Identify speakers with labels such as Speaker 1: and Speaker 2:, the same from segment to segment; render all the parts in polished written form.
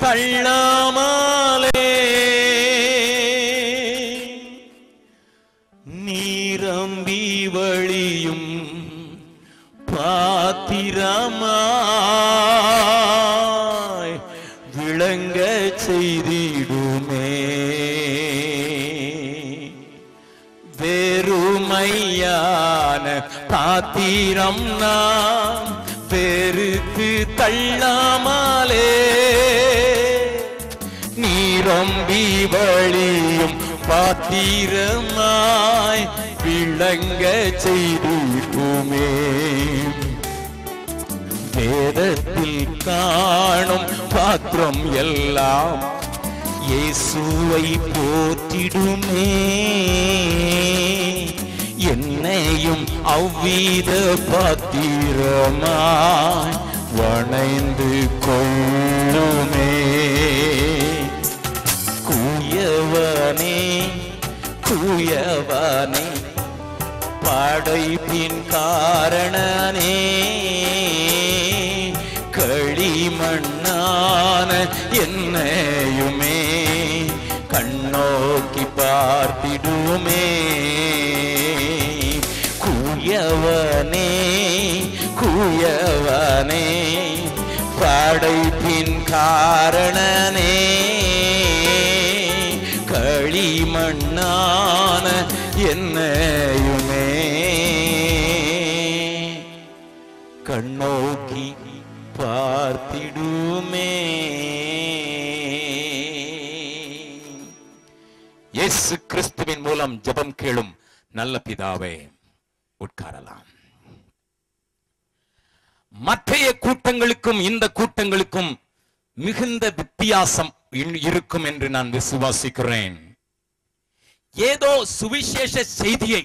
Speaker 1: தள்ளாமலே நீரம்பி வழியும் பாத்திரமாய் விளங்க செய்திடுமே. வெறுமையான பாத்திரம் நாம் பெருத்து தள்ளாமலே நீரம்பி வழியும் பாத்திரமாய் விளங்க செய்திடுமே. வேதத்தில் காணும் பாத்திரம் எல்லாம் இயேசுவை போற்றிடுமே. என்னையும் அவ்வித பாத்திரமாய் வணைந்து கொள்ளுமே. கூயவனே கூயவனே படைப்பின் காரணனே களிமண்ணான என்னையுமே கண்ணோக்கி பார்த்திடுமே. கூயவனே கூயவனே படைப்பின் காரணனே களிமண்ணான என்னையுமே கண்ணோக்கி பார்த்திடுமே. இயேசு கிறிஸ்துவின் மூலம் ஜெபம் கேளும் நல்ல பிதாவே. உட்காரலாம். மற்றைய கூட்டங்களுக்கும் இந்த கூட்டங்களுக்கும் மிகுந்த வித்தியாசம் இருக்கும் என்று நான் விசுவாசிக்கிறேன். ஏதோ சுவிசேஷ செய்தியை,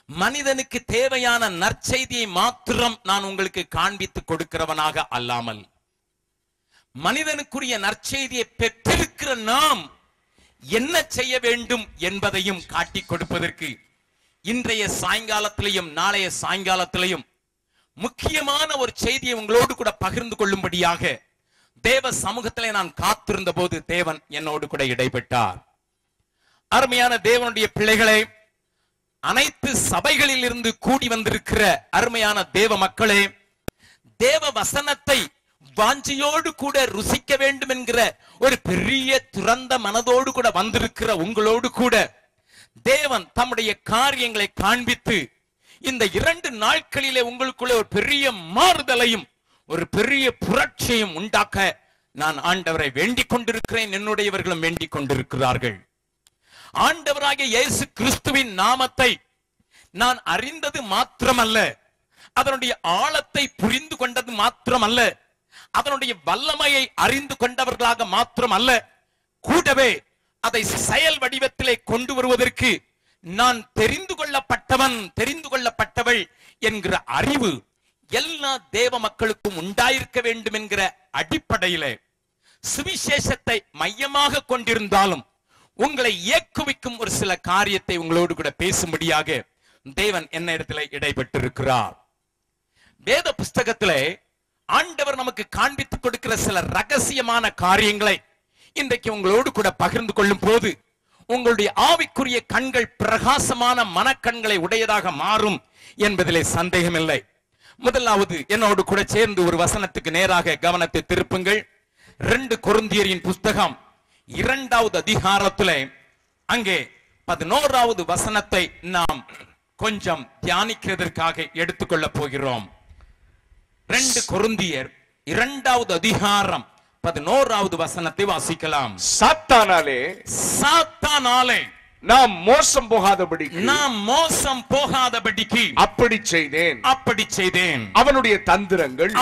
Speaker 1: மனிதனுக்கு தேவையான நற்செய்தியை மாத்திரம் நான் உங்களுக்கு காண்பித்து கொடுக்கிறவனாக அல்லாமல், மனிதனுக்குரிய நற்செய்தியை பெற்றிருக்கிற நாம் என்ன செய்ய வேண்டும் என்பதையும் காட்டி கொடுப்பதற்கு இன்றைய சாயங்காலத்திலையும் நாளைய சாயங்காலத்திலையும் முக்கியமான ஒரு செய்தியை உங்களோடு கூட பகிர்ந்து கொள்ளும்படியாக தேவ சமூகத்திலே நான் காத்திருந்த போது தேவன் என்னோடு கூட இடைப்பட்டார். அருமையான தேவனுடைய பிள்ளைகளே, அனைத்து சபைகளில் இருந்து கூடி வந்திருக்கிற அருமையான தேவ மக்களே, தேவ வசனத்தை வாஞ்சியோடு கூட ருசிக்க வேண்டும் என்கிற ஒரு பெரிய துறந்த மனதோடு கூட வந்திருக்கிற உங்களோடு கூட தேவன் தம்முடைய காரியங்களை காண்பித்து இந்த 2 நாட்களிலே உங்களுக்குள்ளே ஒரு பெரிய மாறுதலையும் ஒரு பெரிய புரட்சியும் உண்டாக்க நான் ஆண்டவரை வேண்டிக் கொண்டிருக்கிறேன். என்னுடையவர்களும் வேண்டிக் கொண்டிருக்கிறார்கள். ஆண்டவராகிய இயேசு கிறிஸ்துவின் நாமத்தை நான் அறிந்தது மாத்திரமல்ல, அதனுடைய ஆழத்தை புரிந்து கொண்டது மாத்திரமல்ல, அதனுடைய வல்லமையை அறிந்து கொண்டவர்களாக மாத்திரமல்ல, கூடவே அதை செயல் வடிவத்திலே கொண்டு வருவதற்கு நான் தெரிந்து கொள்ளப்பட்டவள் என்கிற அறிவு எல்லா தேவ மக்களுக்கும் உண்டாயிருக்க வேண்டும் என்கிற அடிப்படையிலே சுவிசேஷத்தை மையமாக கொண்டிருந்தாலும் உங்களை இயக்குவிக்கும் ஒரு சில காரியத்தை உங்களோடு கூட பேசும்படியாக தேவன் என்ன இடத்துல இடைப்பட்டிருக்கிறார். வேத புஸ்தகத்திலே ஆண்டவர் நமக்கு காண்பித்துக் கொடுக்கிற சில ரகசியமான காரியங்களை இன்றைக்கு உங்களோடு கூட பகிர்ந்து கொள்ளும் போது உங்களுடைய ஆவிக்குரிய கண்கள் பிரகாசமான மனக்கண்களை உடையதாக மாறும் என்பதிலே சந்தேகமில்லை. முதலாவது என்னோடு கூட சேர்ந்து ஒரு வசனத்துக்கு நேராக கவனத்தை திருப்புங்கள். 2 கொரிந்தியரின் புஸ்தகம் 2வது அதிகாரத்திலே அங்கே 11வது வசனத்தை நாம் கொஞ்சம் தியானிக்கிறதற்காக எடுத்துக்கொள்ள போகிறோம். 2 கொரிந்தியர் 2வது அதிகாரம் 11வது வசனத்தை வாசிக்கலாம்.
Speaker 2: சாத்தானாலே நாம் மோசம் போகாதபடிக்கு அப்படி செய்தேன். அவனுடைய தந்திரங்கள்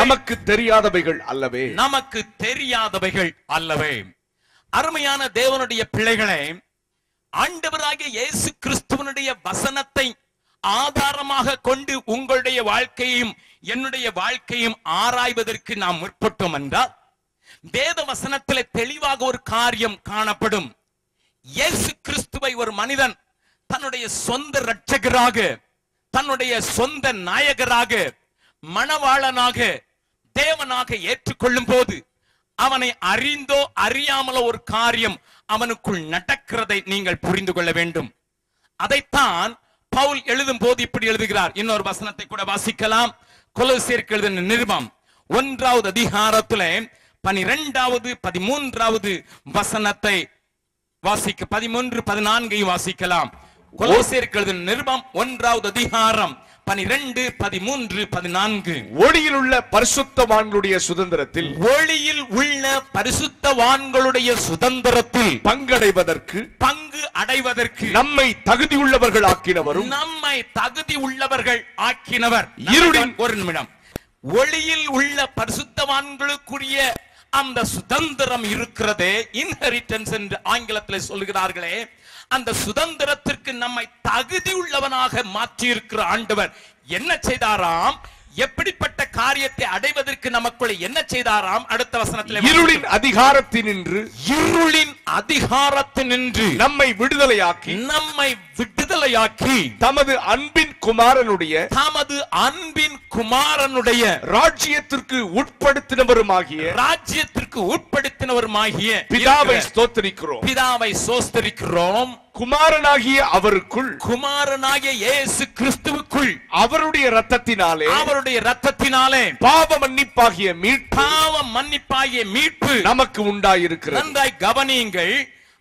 Speaker 2: நமக்கு தெரியாதவைகள் அல்லவே.
Speaker 1: அருமையான தேவனுடைய பிள்ளைகளே, ஆண்டவராகிய இயேசு கிறிஸ்துவனுடைய வசனத்தை ஆதாரமாக கொண்டு உங்களுடைய வாழ்க்கையும் என்னுடைய வாழ்க்கையும் ஆராய்வதற்கு நாம் முற்பட்டோம் என்றால் வேத வசனத்திலே தெளிவாக ஒரு காரியம் காணப்படும். இயேசு கிறிஸ்துவை ஒரு மனிதன் தன்னுடைய சொந்த இரட்சகராக, தன்னுடைய சொந்த நாயகராக, மணவாளனாக, தேவனாக ஏற்றுக்கொள்ளும் போது அவனை அறிந்தோ அறியாமலோ ஒரு காரியம் அவனுக்குள் நடக்கிறதை நீங்கள் புரிந்து கொள்ள வேண்டும். அதைத்தான் பவுல் எழுதும் போது இப்படி எழுதுகிறார். இன்னொரு வசனத்தை கூட வாசிக்கலாம். கொலோசியருக்கு எழுதின நிருபம் 1வது அதிகாரத்திலே 12வது 13வது வசனத்தை வாசிக்க 13 14 வாசிக்கலாம். கொலோசியருக்கு எழுதின நிருபம் 1வது அதிகாரம் 12 13 14.
Speaker 2: ஒளியில் உள்ள பரிசுத்தவான்களுடைய சுதந்திரத்தில் பங்கு அடைவதற்கு நம்மை தகுதி உள்ளவர்கள் ஆக்கினவர். இருளின்
Speaker 1: ஒரு நிமிடம். ஒளியில் உள்ள பரிசுத்தவான்களுக்குரிய அந்த சுதந்திரம் இருக்கிறதே, இன்ஹெரிட்டன்ஸ் என்று ஆங்கிலத்தில் சொல்லுகிறார்களே, அந்த சுதந்திரத்திற்கு நம்மை தகுதி உள்ளவனாக மாற்றி இருக்கிற ஆண்டவர் என்ன செய்தாராம்? எப்படிப்பட்ட காரியத்தை அடைவதற்கு நமக்குள்ள என்ன செய்தாராம்? அடுத்த வசனத்தில்
Speaker 2: இருளின் அதிகாரத்தினின்று நம்மை விடுதலையாக்கி தமது அன்பின் குமாரனுடைய ராஜ்யத்திற்கு உட்படுத்தினவருமாகிய பிதாவை ஸ்தோத்திரிக்கிறோம். குமாரனாகிய அவருக்குள்,
Speaker 1: குமாரனாகிய இயேசு கிறிஸ்துவுக்குள்
Speaker 2: அவருடைய இரத்தத்தினாலே பாவ மன்னிப்பாகிய மீட்பு நமக்கு உண்டாயிருக்கிறது.
Speaker 1: நன்றாய் கவனியுங்கள்.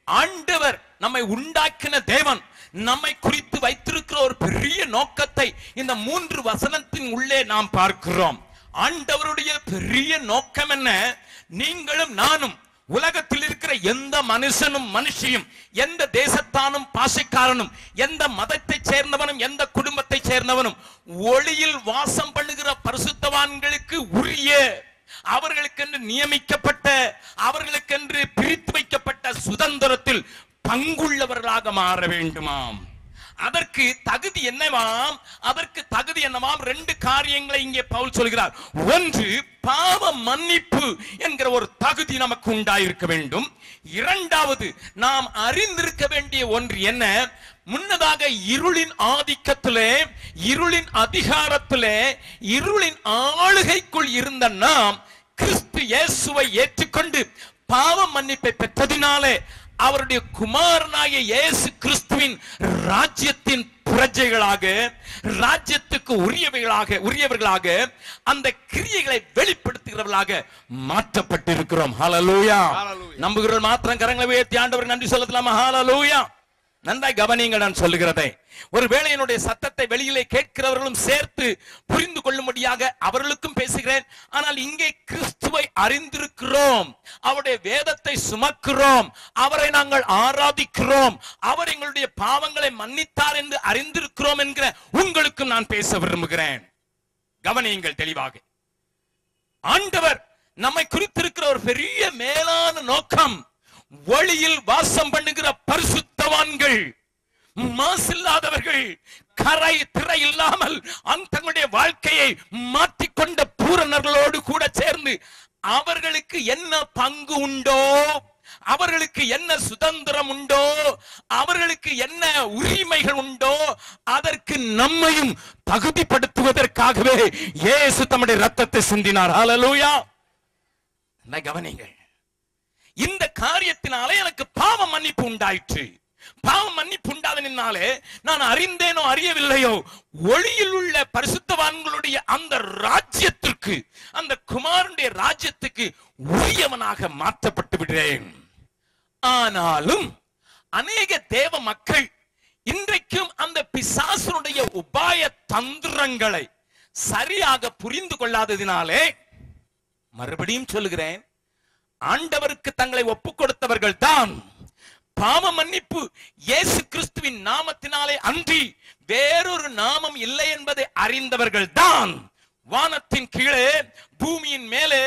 Speaker 1: ஆண்டவர் நம்மை உண்டாக்கின தேவன் நம்மை குறித்து வைத்திருக்கிற ஒரு பெரிய நோக்கத்தை இந்த 3 வசனத்தின் உள்ளே நாம் பார்க்கிறோம். ஆண்டவருடைய பெரிய நோக்கம் என்ன? நீங்களும் நானும், உலகத்தில் இருக்கிற எந்த மனுஷனும் மனுஷியும், எந்த தேசத்தானும் பாஷைக்காரனும், எந்த மதத்தை சேர்ந்தவனும், எந்த குடும்பத்தை சேர்ந்தவனும், ஒளியில் வாசம் பண்ணுகிற பரிசுத்தவான்களுக்கு உரிய, அவர்களுக்கென்று நியமிக்கப்பட்ட, அவர்களுக்கென்று பிரித்து வைக்கப்பட்ட சுதந்திரத்தில் பங்குள்ளவர்களாக மாற வேண்டுமாம். அதற்கு தகுதி என்னவாம்? அதற்கு தகுதி என்னவாம்? 2 காரியங்களை இங்கே பவுல் சொல்கிறார். ஒன்று, பாவ மன்னிப்பு என்கிற ஒரு தகுதி நமக்கு உண்டாயிருக்க வேண்டும். இரண்டாவது, நாம் அறிந்திருக்க வேண்டிய ஒன்று என்ன? முன்னதாக இருளின் ஆதிக்கத்திலே, இருளின் அதிகாரத்திலே, இருளின் ஆளுகைக்குள் இருந்த நாம் கிறிஸ்து இயேசுவை ஏற்றுக்கொண்டு பாவ மன்னிப்பை பெற்றதினாலே அவருடைய குமாரனாகிய இயேசு கிறிஸ்துவின் ராஜ்யத்தின் பிரஜைகளாக, ராஜ்யத்துக்கு உரியவர்களாக அந்த கிரியைகளை வெளிப்படுத்துகிறவர்களாக மாற்றப்பட்டிருக்கிறோம். ஹல்லேலூயா. நம்புகிறவர்கள் மாத்திரம் கரங்களை உயர்த்தி ஆண்டவருக்கு நன்றி சொல்லலாமா? ஹல்லேலூயா. நன்றாய் கவனியுங்கள் நான் சொல்லுகிறதை. ஒருவேளை என்னுடைய சத்தத்தை வெளியிலே கேட்கிறவர்களும் சேர்த்து புரிந்து கொள்ளும்படியாக அவர்களுக்கும் பேசுகிறேன். ஆனால் இங்கே கிறிஸ்துவை அறிந்திருக்கிறோம், அவருடைய வேதத்தை சுமக்கிறோம், அவரை நாங்கள் ஆராதிக்கிறோம், அவர் எங்களுடைய பாவங்களை மன்னித்தார் என்று அறிந்திருக்கிறோம் என்கிற உங்களுக்கும் நான் பேச விரும்புகிறேன். கவனியுங்கள் தெளிவாக. ஆண்டவர் நம்மை குறித்திருக்கிற ஒரு பெரிய மேலான நோக்கம், ஒளியில் வாசம் பண்ணுகிற பரிசுத்தவான்கள், மாசில்லாதவர்கள், கரை திரை இல்லாமல் தங்களுடைய வாழ்க்கையை மாற்றிக்கொண்ட பூரணர்களோடு கூட சேர்ந்து அவர்களுக்கு என்ன பங்கு உண்டோ, அவர்களுக்கு என்ன சுதந்திரம் உண்டோ, அவர்களுக்கு என்ன உரிமைகள் உண்டோ, அதற்கு நம்மையும் தகுதிப்படுத்துவதற்காகவே இயேசு தம்முடைய இரத்தத்தை சிந்தினார். ஹல்லேலூயா. கவனிங்கள். இந்த காரியத்தினாலே எனக்கு பாவ மன்னிப்பு உண்டாயிற்று. பாவ மன்னிப்பு உண்டாதனாலே நான் அறிந்தேனோ அறியவில்லையோ, ஒளியில் உள்ள பரிசுத்தவான்களுடைய அந்த ராஜ்யத்திற்கு, அந்த குமாரனுடைய ராஜ்யத்துக்கு உரியவனாக மாற்றப்பட்டு விடுறேன். ஆனாலும் அநேக தேவ மக்கள் இன்றைக்கும் அந்த பிசாசுடைய உபாய தந்திரங்களை சரியாக புரிந்து கொள்ளாததினாலே, மறுபடியும் சொல்லுகிறேன், ஆண்டவருக்கு தங்களை ஒப்புக் கொடுத்தவர்கள் தான் பாவ மன்னிப்பு இயேசு கிறிஸ்துவின் நாமத்தினாலே அன்றி வேறொரு நாமம் இல்லை என்பதை அறிந்தவர்கள் தான் வானத்தின் கீழே, பூமியின் மேலே,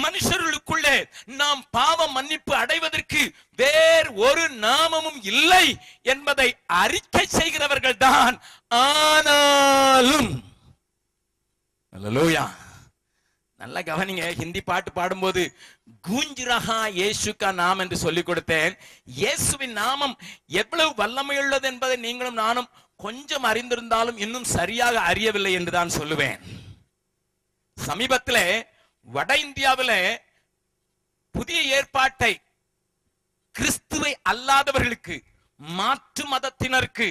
Speaker 1: மனுஷர்களுக்குள்ளே நாம் பாவ மன்னிப்பு அடைவதற்கு வேறு ஒரு நாமமும் இல்லை என்பதை அறிக்கை செய்கிறவர்கள் தான். ஆனாலும் அல்லேலூயா. நல்லா கவனிங்க. ஹிந்தி பாட்டு பாடும்போது கூஞ்ச் ரஹா இயேசு கா நாம் என்று சொல்லிக் கொடுத்தேன். இயேசுவின் நாமம் எவ்வளவு வல்லமையுள்ளது என்பதை நீங்களும் நானும் கொஞ்சம் அறிந்திருந்தாலும் இன்னும் சரியாக அறியவில்லை என்று தான் சொல்லுவேன். சமீபத்தில் வட இந்தியாவில் புதிய ஏற்பாட்டை கிறிஸ்துவை அல்லாதவர்களுக்கு, மாற்று மதத்தினருக்கு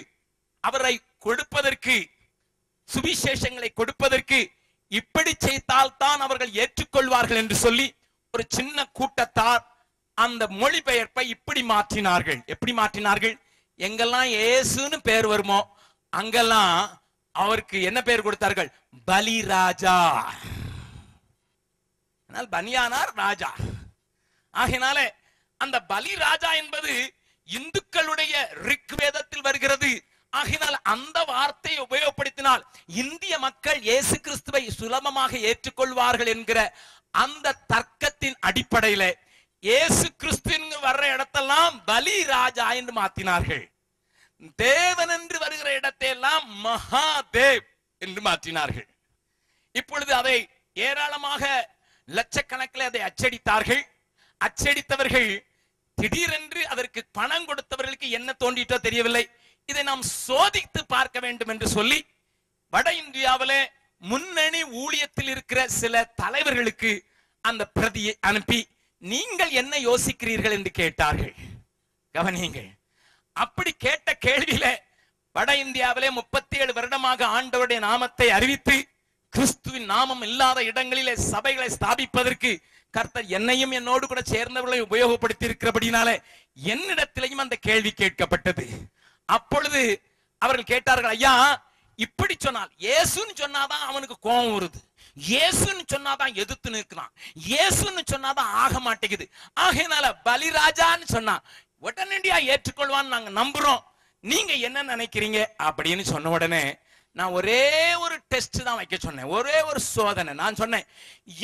Speaker 1: அவரை கொடுப்பதற்கு, சுவிசேஷங்களை கொடுப்பதற்கு இப்படி செய்தால்தான் அவர்கள் ஏற்றுக்கொள்வார்கள் என்று சொல்லி ஒரு சின்ன கூட்டத்தார் அந்த மொழிபெயர்ப்பை இப்படி மாற்றினார்கள். எப்படி மாற்றினார்கள்? எங்கெல்லாம் இயேசுன்னு பேர் வருமோ அங்கெல்லாம் அவருக்கு என்ன பேர் கொடுத்தார்கள்? பலிராஜா. பனியானார் ராஜா. ஆகையினாலே அந்த பலிராஜா என்பது இந்துக்களுடைய ரிக் வேதத்தில் வருகிறது. ஆகினால் அந்த வார்த்தையை உபயோகப்படுத்தினால் இந்திய மக்கள் இயேசு கிறிஸ்துவை சுலபமாக ஏற்றுக்கொள்வார்கள் என்கிற அந்த தர்க்கத்தின் அடிப்படையில இயேசு கிறிஸ்து வர்ற இடத்தெல்லாம் பலி ராஜா என்று மாற்றினார்கள். தேவன் என்று வருகிற இடத்தையெல்லாம் மகாதேவ் என்று மாற்றினார்கள். இப்பொழுது அதை ஏராளமாக லட்சக்கணக்கில் அதை அச்சடித்தார்கள். அச்சடித்தவர்கள் திடீரென்று அதற்கு பணம் கொடுத்தவர்களுக்கு என்ன தோண்டிட்டோ தெரியவில்லை, இதை நாம் சோதித்து பார்க்க வேண்டும் என்று சொல்லி வட இந்தியாவிலே முன்னணி ஊழியத்தில் இருக்கிற சில தலைவர்களுக்கு அந்த பிரதியை அனுப்பி நீங்கள் என்ன யோசிக்கிறீர்கள் என்று கேட்டார்கள். கவனியுங்கள். அப்படி கேட்ட கேள்வியில வட இந்தியாவிலே 37 வருடமாக ஆண்டவருடைய நாமத்தை அறிவித்து கிறிஸ்துவின் நாமம் இல்லாத இடங்களிலே சபைகளை ஸ்தாபிப்பதற்கு கர்த்தர் என்னையும் என்னோடு கூட சேர்ந்தவர்களை உபயோகப்படுத்தி இருக்கிறபடினாலே என்னிடத்திலையும் அந்த கேள்வி கேட்கப்பட்டது. அப்பொழுது அவர்கள் கேட்டார்கள், ஐயா இப்படி சொன்னால் இயேசுன்னு சொன்னாதான் அவனுக்கு கோபம் வருது, இயேசுன்னு சொன்னாதான் எதிர்த்து நிற்கிறான், இயேசுன்னு சொன்னாதான் ஆக மாட்டேங்குது, ஆகையினால பலிராஜான்னு சொன்னா உடனடியா ஏற்றுக்கொள்வான்னு நாங்க நம்புறோம், நீங்க என்ன நினைக்கிறீங்க அப்படின்னு சொன்ன உடனே நான் ஒரே ஒரு டெஸ்ட் தான் வைக்க சொன்னேன், ஒரே ஒரு சோதனை. நான் சொன்னேன்,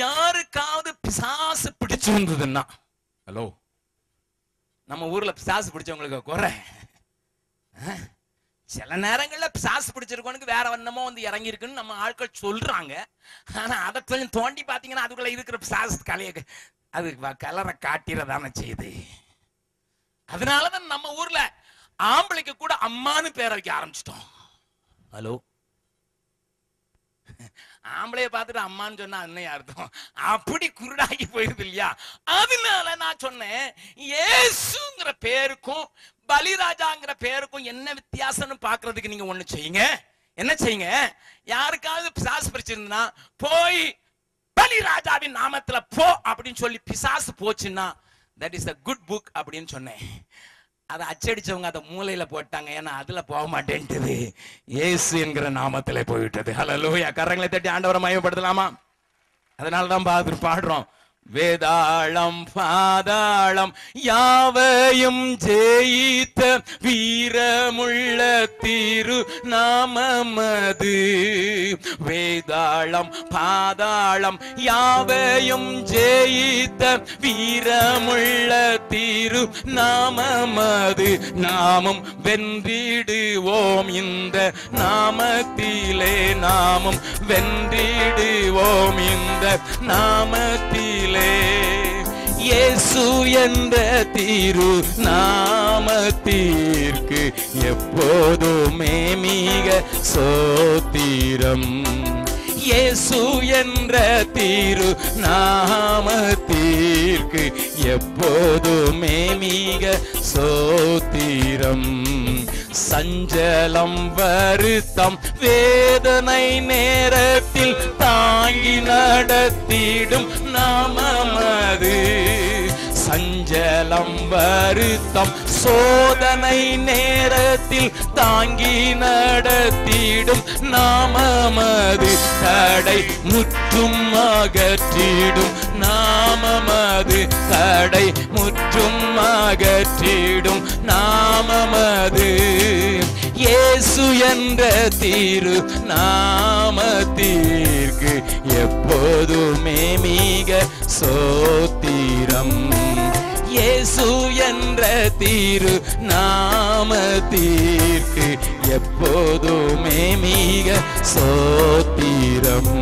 Speaker 1: யாருக்காவது பிசாசு பிடிச்சிருந்ததுன்னா, ஹலோ நம்ம ஊர்ல பிசாசு பிடிச்சவங்களுக்கு குறை, சில நேரங்கள்ல பிசாசு பிடிச்சிருக்கவனுக்கு வேற வண்ணமோ வந்து இறங்கி இருக்குன்னு நம்ம ஆட்கள் சொல்றாங்க. ஆனா அதை கொஞ்சம் தோண்டி பாத்தீங்கன்னா அதுக்குள்ள இருக்கிற பிசாசு கலைய அது கலரை காட்டிறதான செய்யுது. அதனாலதான் நம்ம ஊர்ல ஆம்பளைக்கு கூட அம்மானு பேரை வைக்க ஆரம்பிச்சிட்டோம். ஹலோ, ஆம்பளைய பார்த்துட்டு அம்மான்னு சொன்னா என்ன அர்த்தம்? அப்படி குருடாகி போயிருது இல்லையா? அதனால நான் சொன்னேன், இயேசுங்கிற பேருக்கும் பலிராஜாங்கிற பேருக்கும் என்ன வித்தியாசம்னு பாக்குறதுக்கு நீங்க ஒண்ணு செய்யுங்க. என்ன செய்யுங்க? யாருக்காவது பிசாசு பிடிச்சிருந்தா போய் பலிராஜாவின் நாமத்துல போ அப்படின்னு சொல்லி பிசாசு போச்சுன்னா that is a good book அப்படின்னு சொன்னேன். அதை அச்சடிச்சவங்க அதை மூலையில போட்டாங்க, ஏன்னா அதுல போக மாட்டேன்ட்டுது, இயேசு என்கிற நாமத்துல போய்விட்டது. ஹல்லேலூயா. கரங்களை தட்டி ஆண்டவரை மகிமைப்படுத்தலாமா? அதனாலதான் பாடுறோம், வேதாளம் பாதாளம் யாவையும் ஜெயித்த வீரமுள்ள திரு நாமமது. வேதாளம் பாதாளம் யாவையும் ஜெயித்த வீரமுள்ள திரு நாமமது. நாமும் வென்றிடுவோம் இந்த நாமத்திலே, நாமும் வென்றிடுவோம் இந்த நாமத்திலே. இயேசு என்ற திரு நாமத்திற்கு எப்போதுமே மிக சோத்திரம். இயேசு என்ற திரு நாமத்திற்கு எப்போதுமே மிக சோத்திரம். சஞ்சலம் வருத்தம் வேதனை நேரத்தில் தாங்கி நடத்திடும் நாமமது. சஞ்சலம் வருத்தம் சோதனை நேரத்தில் தாங்கி நடத்திடும் நாமமது. தடை முற்றும் அகற்றிடும் நாமமது. தடை முற்றும் அகற்றிடும் நாமமது. இயேசு என்ற திரு நாமத்திற்கு எப்போதுமே மிக சோத்திரம். இயேசு என்ற திரு நாமத்திற்கு எப்போதுமே மிக சோத்திரம்.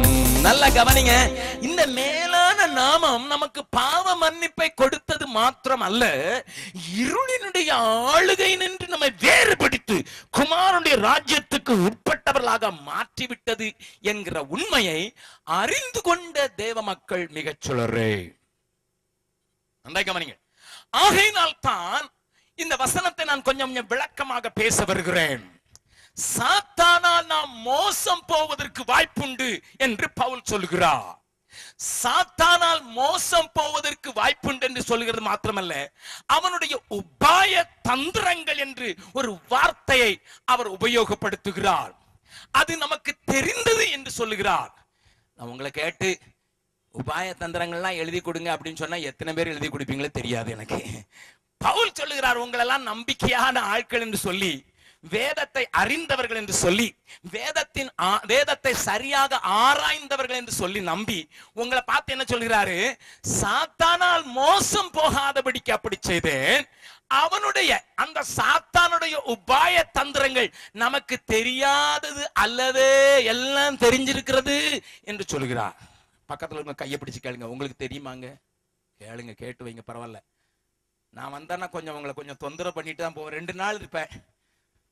Speaker 1: நல்ல கவனிங்க, இந்த மேலான நாமம் நமக்கு பாவ மன்னிப்பை கொடுத்தது மாத்திரம் அல்ல, இருளினுடைய ஆளுகை நின்று நம்மை வேறுபடுத்தி குமாரனுடைய ராஜ்யத்துக்கு உட்பட்டவர்களாக மாற்றிவிட்டது என்கிற உண்மையை அறிந்து கொண்ட தேவ மக்கள் மிகச் சிலரே. நன்றாய் கவனிங்க. ஆகையினால் தான் இந்த வசனத்தை நான் கொஞ்சம் விளக்கமாக பேச வருகிறேன். சாத்தானால் நாம் மோசம் போவதற்கு வாய்ப்புண்டு என்று பவுல் சொல்கிறார். சாத்தானால் மோசம் போவதற்கு வாய்ப்புண்டு என்று சொல்கிறது மாத்திரமல்ல, அவனுடைய உபாய தந்திரங்கள் என்று ஒரு வார்த்தையை அவர் உபயோகப்படுத்துகிறார். அது நமக்கு தெரிந்தது என்று சொல்லுகிறார். நான் உங்களை கேட்டு உபாய தந்திரங்கள்லாம் எழுதி கொடுங்க அப்படின்னு சொன்னா எத்தனை பேர் எழுதி கொடுப்பீங்களோ தெரியாது எனக்கு. பவுல் சொல்லுகிறார், உங்களெல்லாம் நம்பிக்கையான ஆட்கள் என்று சொல்லி, வேதத்தை அறிந்தவர்கள் என்று சொல்லி, வேதத்தை சரியாக ஆராய்ந்தவர்கள் என்று சொல்லி நம்பி உங்களை பார்த்து என்ன சொல்கிறாரு, சாத்தானால் மோசம் போகாதபடிக்கு அப்படி செய்தேன். அவனுடைய அந்த சாத்தானுடைய உபாய தந்திரங்கள் நமக்கு தெரியாதது அல்லவே, எல்லாம் தெரிஞ்சிருக்கிறது என்று சொல்கிறார். பக்கத்துல இருக்க கையை பிடிச்சு கேளுங்க, உங்களுக்கு தெரியுமாங்க? கேளுங்க, கேட்டு வைங்க, பரவாயில்ல. நான் வந்தேன்னா கொஞ்சம் உங்களை கொஞ்சம் தொந்தரவு பண்ணிட்டு தான் போவேன். 2 நாள் இருப்பேன்,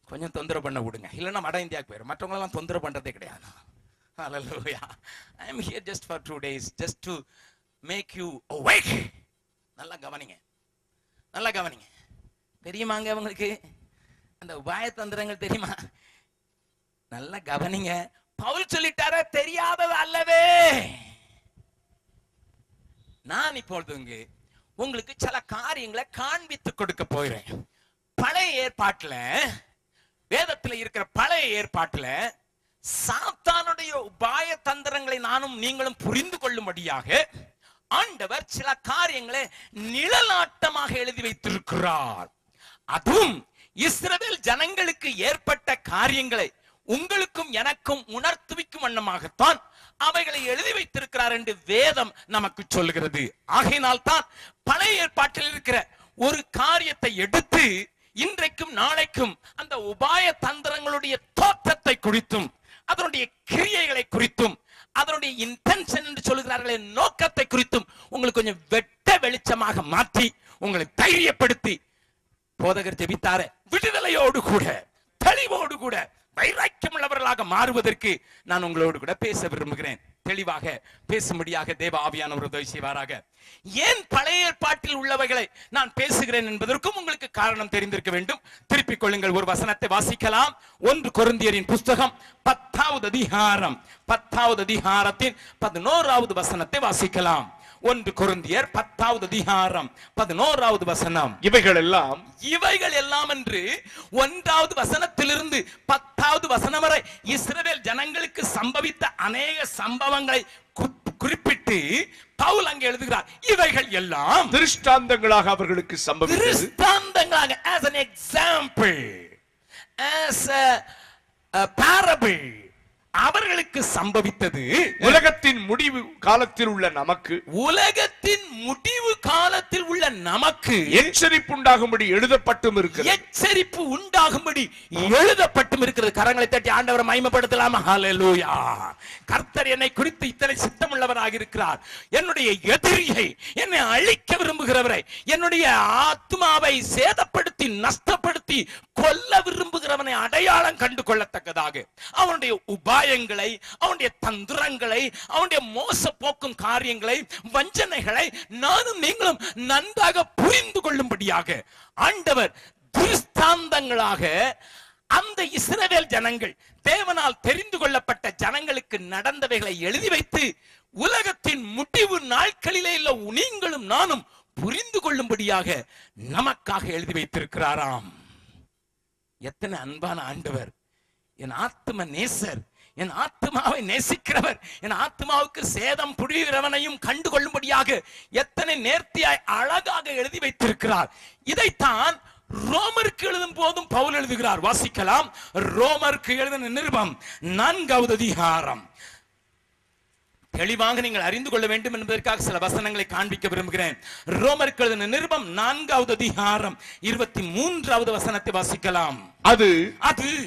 Speaker 1: கொஞ்சம் தொந்தரவு பண்ண விடுங்க, இல்லைன்னா வட இந்தியாவுக்கு போயிடும். மற்றவங்களெல்லாம் தொந்தரவு பண்றதே கிடையாது. Hallelujah. I am here just for 2 days, just to make you awake. நல்லா கவனிங்க, நல்லா கவனிங்க. தெரியுமாங்க உங்களுக்கு அந்த உபாய தந்திரங்கள் தெரியுமா? நல்லா கவனிங்க. பவுல் சொல்லிட்டார, தெரியாதது அல்லவே. நான் இப்பொழுது உங்களுக்கு சில காரியங்களை காண்பித்து கொடுக்க போகிறேன். பழைய ஏற்பாட்டுல, வேதத்துல இருக்கிற பழைய ஏற்பாட்டுல சாத்தானுடைய உபாய தந்திரங்களை நானும் நீங்களும் புரிந்து கொள்ளும்படியாக ஆண்டவர் சில காரியங்களை நிழலாட்டமாக எழுதி வைத்திருக்கிறார். அதுவும் இஸ்ரவேல் ஜனங்களுக்கு ஏற்பட்ட காரியங்களை உங்களுக்கும் எனக்கும் உணர்த்துவிக்கும் வண்ணமாகத்தான் அவைகளை எழுதி வைத்திருக்கிறார் என்று வேதம் நமக்கு சொல்லுகிறது. ஆகையினால் தான் பழைய ஏற்பாட்டில் இருக்கிற ஒரு காரியத்தை எடுத்து இன்றைக்கும் நாளைக்கும் அந்த உபாய தந்திரங்களுடைய தோற்றத்தை குறித்தும் அதனுடைய கிரியைகளை குறித்தும் அதனுடைய இன்டென்ஷன் என்று சொல்லுகிறார்களே நோக்கத்தை குறித்தும் உங்களுக்கு கொஞ்சம் வெட்ட வெளிச்சமாக மாற்றி உங்களை தைரியப்படுத்தி போதகர் ஜெபித்தார விடுதலையோடு கூட தெளிவோடு கூட வைராக்கியம் உள்ளவர்களாக மாறுவதற்கு நான் உங்களோடு கூட பேச விரும்புகிறேன். தெளிவாக பேசும்படியாக தேவ ஆவியானவர் உதவி செய்வாராக. ஏன் பழைய ஏற்பாட்டில் உள்ளவைகளை நான் பேசுகிறேன் என்பதற்கும் உங்களுக்கு காரணம் தெரிந்திருக்க வேண்டும். திருப்பிக் கொள்ளுங்கள், ஒரு வசனத்தை வாசிக்கலாம். 1 கொரிந்தியரின் புஸ்தகம் 10வது அதிகாரம் 10வது அதிகாரத்தின் 11வது வசனத்தை வாசிக்கலாம். 1 கொரிந்தியர் 10வது அதிகாரம் 11வது வசனம்.
Speaker 2: இவைகள் எல்லாம்
Speaker 1: என்று 1வது வசனத்திலிருந்து 10வது வசனம் வரை இஸ்ரவேல் ஜனங்களுக்கு சம்பவித்த அநேக சம்பவங்களை குறிப்பிட்டு பவுல் அங்கே எழுதுகிறார். இவைகள் எல்லாம்
Speaker 2: திருஷ்டாந்தங்களாக அவர்களுக்கு சம்பவித்தது.
Speaker 1: திருஷ்டாந்தங்களாக, as an example, as a parable, அவர்களுக்கு சம்பவித்தது.
Speaker 2: உலகத்தின் முடிவு காலத்தில் உள்ள நமக்கு,
Speaker 1: உலகத்தின் முடிவு காலத்தில் உள்ள நமக்கு
Speaker 2: எச்சரிப்பு உண்டாகும்படி எழுதப்பட்டும் இருக்கிறது.
Speaker 1: எச்சரிப்பு உண்டாகும்படி எழுதப்பட்டும் இருக்கிறது. கரங்களை தட்டி ஆண்டவரை மகிமைப்படுத்தலாமா? ஹல்லேலூயா. கர்த்தர் என்னை குறித்து இத்தனை சித்தமுள்ளவராக இருக்கிறார். என்னுடைய எதிரியை, என்னை அழிக்க விரும்புகிறவரை, என்னுடைய ஆத்மாவை சேதப்படுத்தி நஷ்டப்படுத்தி கொல்ல விரும்புகிறவனை அடையாளம் கண்டு கொள்ளத்தக்கதாக அவனுடைய உபாயங்களை, அவனுடைய தந்திரங்களை, அவனுடைய மோச போக்கும் காரியங்களை, வஞ்சனைகளை நானும் நீங்களும் நன்றாக புரிந்து கொள்ளும்படியாக ஆண்டவர் திருஷ்டாந்தங்களாக அந்த இஸ்ரவேல் ஜனங்கள், தேவனால் தெரிந்து கொள்ளப்பட்ட ஜனங்களுக்கு நடந்தவைகளை எழுதி வைத்து உலகத்தின் முடிவு நாட்களிலே இல்ல நீங்களும் நானும் புரிந்து கொள்ளும்படியாக நமக்காக எழுதி வைத்திருக்கிறாராம். எத்தனை அன்பான ஆண்டவர்! என் ஆத்ம நேசர், என் ஆத்மாவை நேசிக்கிறவர், என் ஆத்மாவுக்கு சேதம் புரிகிறவனையும் கண்டு கொள்ளும்படியாக எத்தனை நேர்த்தியாய் அழகாக எழுதி வைத்திருக்கிறார். இதைத்தான் ரோமருக்கு எழுதும் போதும் பவுல் எழுதுகிறார். வாசிக்கலாம். ரோமருக்கு எழுதின நிருபம் 4வது அதிகாரம். தெளிவாக நீங்கள் அறிந்து கொள்ள வேண்டும் என்பதற்காக சில வசனங்களை காண்பிக்க விரும்புகிறேன். ரோமருக்கு எழுதின நிருபம் 4வது அதிகாரம் 23வது வசனத்தை வாசிக்கலாம்.
Speaker 2: அது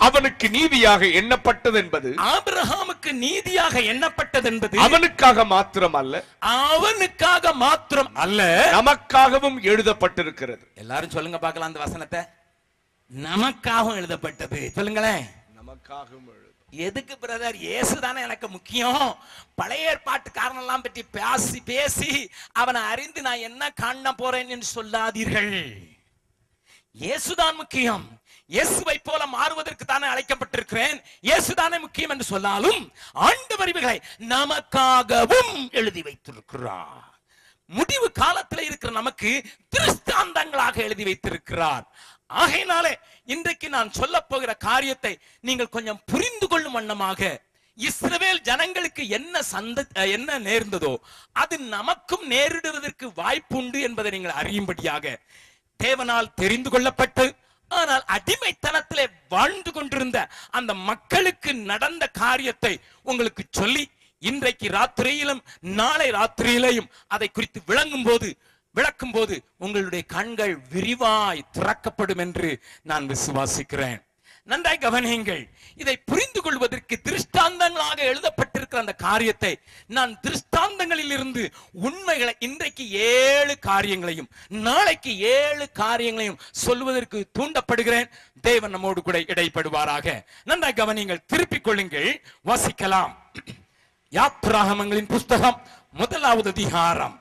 Speaker 2: அவனுக்கு நீதியாக எண்ணப்பட்டது என்பது,
Speaker 1: ஆபிரகாமுக்கு நீதியாக எண்ணப்பட்டது என்பது
Speaker 2: அவனுக்காக மாத்திரம் அல்ல,
Speaker 1: அவனுக்காக மாத்திரம் அல்ல,
Speaker 2: நமக்காகவும் எழுதப்பட்டிருக்கிறது.
Speaker 1: எல்லாரும் சொல்லுங்க பார்க்கலாம் அந்த வசனத்தை. நமக்காகவும் எழுதப்பட்டது. சொல்லுங்களேன்.
Speaker 2: நமக்காகவும்
Speaker 1: எதுக்கு பிரதர், இயேசு தானே எனக்கு முக்கியம். பழைய ஏற்பாட்டுக்காரன் எல்லாம் பற்றி பேசி பேசி அவனை அறிந்து நான் என்ன காண போறேன் என்று சொல்லாதீர்கள். இயேசுதான் முக்கியம். இயேசுவை போல மாறுவதற்கு தானே அழைக்கப்பட்டிருக்கிறேன். இயேசுதானே முக்கியம் என்று சொன்னாலும் ஆண்டவர் இவைகளை நமக்காகவும் எழுதி வைத்திருக்கிறார். முடிவு காலத்தில் இருக்கிற நமக்கு திருஷ்டாந்தங்களாக எழுதி வைத்திருக்கிறார். ஆகையினாலே இன்றைக்கு நான் சொல்ல போகிற காரியத்தை நீங்கள் கொஞ்சம் புரிந்து கொள்ளும் வண்ணமாக, இஸ்ரவேல் ஜனங்களுக்கு என்ன நேர்ந்ததோ அது நமக்கும் நேரிடுவதற்கு வாய்ப்பு உண்டு என்பதை நீங்கள் அறியும்படியாக தேவனால் தெரிந்து கொள்ளப்பட்டு ஆனால் அடிமைத்தனத்திலே வாழ்ந்து கொண்டிருந்த அந்த மக்களுக்கு நடந்த காரியத்தை உங்களுக்கு சொல்லி இன்றைக்கு ராத்திரியிலும் நாளை ராத்திரியிலையும் அதை குறித்து விளக்கும் போது உங்களுடைய கண்கள் விரிவாய் திறக்கப்படும் என்று நான் விசுவாசிக்கிறேன். நன்றாய் கவனியுங்கள். இதை புரிந்து கொள்வதற்கு திருஷ்டாந்தங்களாக எழுதப்பட்டிருக்கிற அந்த காரியத்தை நான் திருஷ்டாந்தங்களில் இருந்து உண்மைகளை இன்றைக்கு 7 காரியங்களையும் நாளைக்கு 7 காரியங்களையும் சொல்வதற்கு தூண்டப்படுகிறேன். தேவன் நம்மோடு கூட இடைப்படுவாராக. நன்றாய் கவனியுங்கள், திருப்பிக் கொள்ளுங்கள், வாசிக்கலாம். யாத்ராகமங்களின் புஸ்தகம் 1வது அதிகாரம்.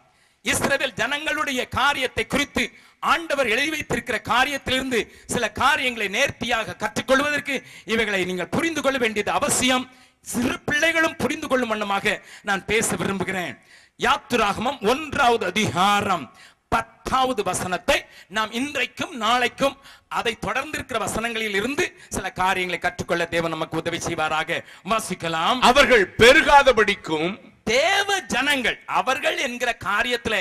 Speaker 1: இஸ்ரவேல் ஜனங்களுடைய காரியத்தை குறித்து ஆண்டவர் எழுதி வைத்திருக்கிற காரியத்திலிருந்து சில காரியங்களை நேர்த்தியாக கற்றுக்கொள்வதற்கு இவைகளை நீங்கள் புரிந்து கொள்ள வேண்டியது அவசியம். சிறு பிள்ளைகளும் புரிந்து கொள்ளும் வண்ணமாக நான் பேச விரும்புகிறேன். யாத்ராகமம் 1வது அதிகாரம் 10வது வசனத்தை நாம் இன்றைக்கும் நாளைக்கும் அதை தொடர்ந்து இருக்கிற வசனங்களில் இருந்து சில காரியங்களை கற்றுக்கொள்ள தேவன் நமக்கு உதவி செய்வாராக. வாசிக்கலாம்.
Speaker 2: அவர்கள் பெருகாதபடிக்கும்
Speaker 1: தேவ ஜனங்கள், அவர்கள் என்கிற காரியத்துல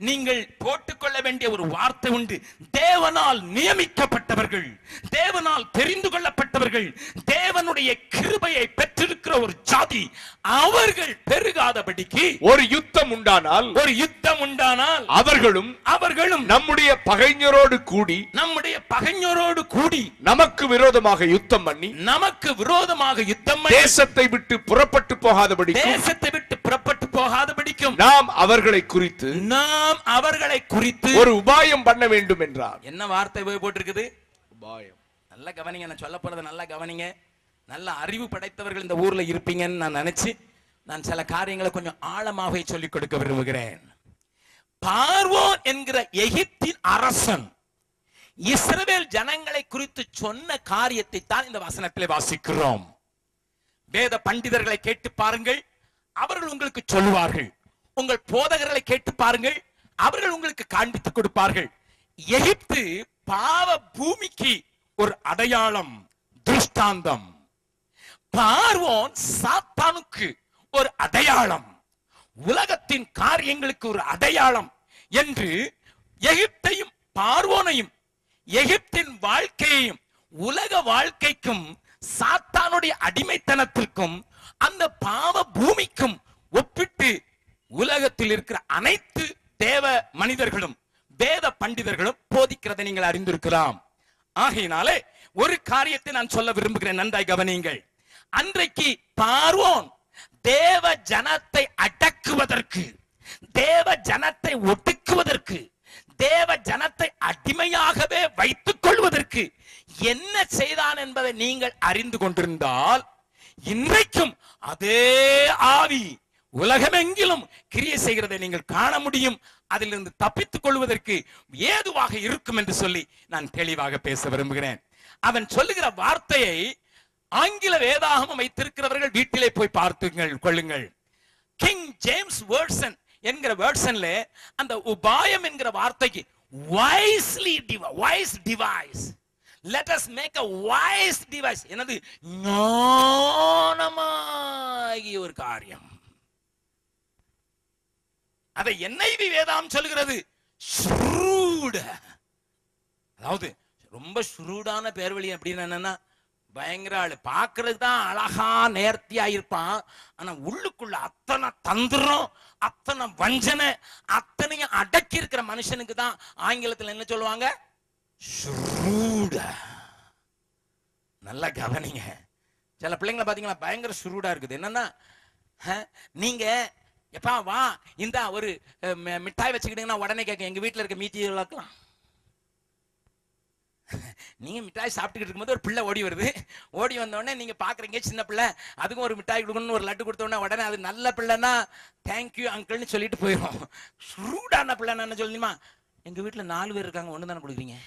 Speaker 1: நீங்கள் போட்டுக்கொள்ள வேண்டிய ஒரு வார்த்தை உண்டு. தேவனால் நியமிக்கப்பட்டவர்கள், தேவனால் தெரிந்து கொள்ளப்பட்டவர்கள், தேவனுடைய கிருபையை பெற்றிருக்கிற ஒரு ஜாதி. அவர்கள் பெருகாதபடிக்கு ஒரு யுத்தம் உண்டானால் அவர்களும் நம்முடைய பகைஞரோடு கூடி நமக்கு விரோதமாக யுத்தம் பண்ணி தேசத்தை விட்டு புறப்பட்டு போகாதபடிக்கும் நாம் அவர்களை குறித்து ஒரு உபாயம் பண்ண வேண்டும் என்றார். என்ன வார்த்தை போட்டிருக்குது? உபாயம். நல்ல கவனிங்க, நான் சொல்ல போறதை நல்லா கவனிங்க. நல்ல அறிவு படைத்தவர்கள் இந்த ஊர்ல இருப்பீங்கன்னு நான் நினைச்சு நான் சில காரியங்களை கொஞ்சம் ஆழமாக சொல்லிக் கொடுக்க விரும்புகிறேன். பார்வோன் என்கிற எகிப்தின் அரசன் இஸ்ரவேல் ஜனங்களை குறித்து சொன்ன காரியத்தை தான் இந்த வசனத்திலே வாசிக்கிறோம். வேத பண்டிதர்களை கேட்டு பாருங்கள், அவர்கள் உங்களுக்கு சொல்லுவார்கள். உங்கள் போதகர்களை கேட்டு பாருங்கள், அவர்கள் உங்களுக்கு காண்பித்துக் கொடுப்பார்கள். எகிப்து பாவ பூமிக்கு ஒரு அடையாளம், திருஷ்டாந்தம். பார்வோன் சாத்தானுக்கு ஒரு அடையாளம், உலகத்தின் காரியங்களுக்கு ஒரு அடையாளம் என்று எகிப்தையும் பார்வோனையும் எகிப்தின் வாழ்க்கையையும் உலக வாழ்க்கைக்கும் சாத்தானுடைய அடிமைத்தனத்திற்கும் அந்த பாவ பூமிக்கும் ஒப்பிட்டு உலகத்தில் இருக்கிற அனைத்து தேவ மனிதர்களும் வேத பண்டிதர்களும் போதிக்கிறதை நீங்கள் அறிந்திருக்கலாம். ஆகையினாலே ஒரு காரியத்தை நான் சொல்ல விரும்புகிறேன், நன்றாய் கவனியுங்கள். அன்றைக்கு பார்வோன் தேவ ஜனத்தை அடக்குவதற்கு, தேவ ஜனத்தை ஒடுக்குவதற்கு, தேவ ஜனத்தை அடிமையாகவே வைத்துக் கொள்வதற்கு என்ன செய்தான் என்பதை நீங்கள் அறிந்து கொண்டிருந்தால் இன்றைக்கும் அதே ஆவி உலகமெங்கிலும் கிரியை செய்கிறதை நீங்கள் காண முடியும். அதிலிருந்து தப்பித்துக் கொள்வதற்கு ஏதுவாக இருக்கும் என்று சொல்லி நான் தெளிவாக பேச விரும்புகிறேன். அவன் சொல்லுகிற வார்த்தையை ஆங்கில வேதாகமம் வைத்திருக்கிறவர்கள் வீட்டிலே போய் பார்த்துங்கள் கொள்ளுங்கள். கிங் ஜேம்ஸ் வேர்சன் என்கிற வேர்சன்ல அந்த உபாயம் என்கிற வார்த்தைக்கு wise device, let us make a wise device, என்னது ஞானமாகிய ஒரு காரியம். அதை NIV வேதாம் சொல்கிறது shrewd. அதாவது ரொம்ப ஷ்ரூடான பேர் வழி அப்படின்னு என்னன்னா பயங்கர ஆளு, பாக்குறது தான் அழகா நேர்த்தியா இருப்பான், ஆனா உள்ளுக்குள்ள அத்தனை தந்திரம், அத்தனை வஞ்சனை, அத்தனையும் அடக்கி இருக்கிற மனுஷனுக்கு தான் ஆங்கிலத்தில் என்ன சொல்லுவாங்க? ஷ்ரூட. நல்லா கவனிங்க. சில பிள்ளைங்களை பாத்தீங்களா பயங்கர ஷ்ரூடா இருக்குது. என்னன்னா நீங்க எப்பா வா இந்த ஒரு மிட்டாய் வச்சுக்கிட்டீங்கன்னா உடனே கேட்க எங்க வீட்டுல இருக்க மீதி விளக்கலாம். நீங்க மிட்டாய் சாப்பிட்டுக்கிட்டு இருக்கும்போது ஒரு பிள்ளை ஓடி வருது. ஓடி வந்தோடனே நீங்க பாக்குறீங்க சின்ன பிள்ளை, அதுக்கும் ஒரு மிட்டாய் கொடுக்கணும்னு ஒரு லட்டு கொடுத்த உடனே அது நல்ல பிள்ளைன்னா தேங்க்யூ அங்கிள்னு சொல்லிட்டு போயிடும். ஷ்ரூடான பிள்ளை என்ன சொல்லுமா, எங்க வீட்டுல 4 பேர் இருக்காங்க, ஒண்ணு தானே கொடுக்குறீங்க.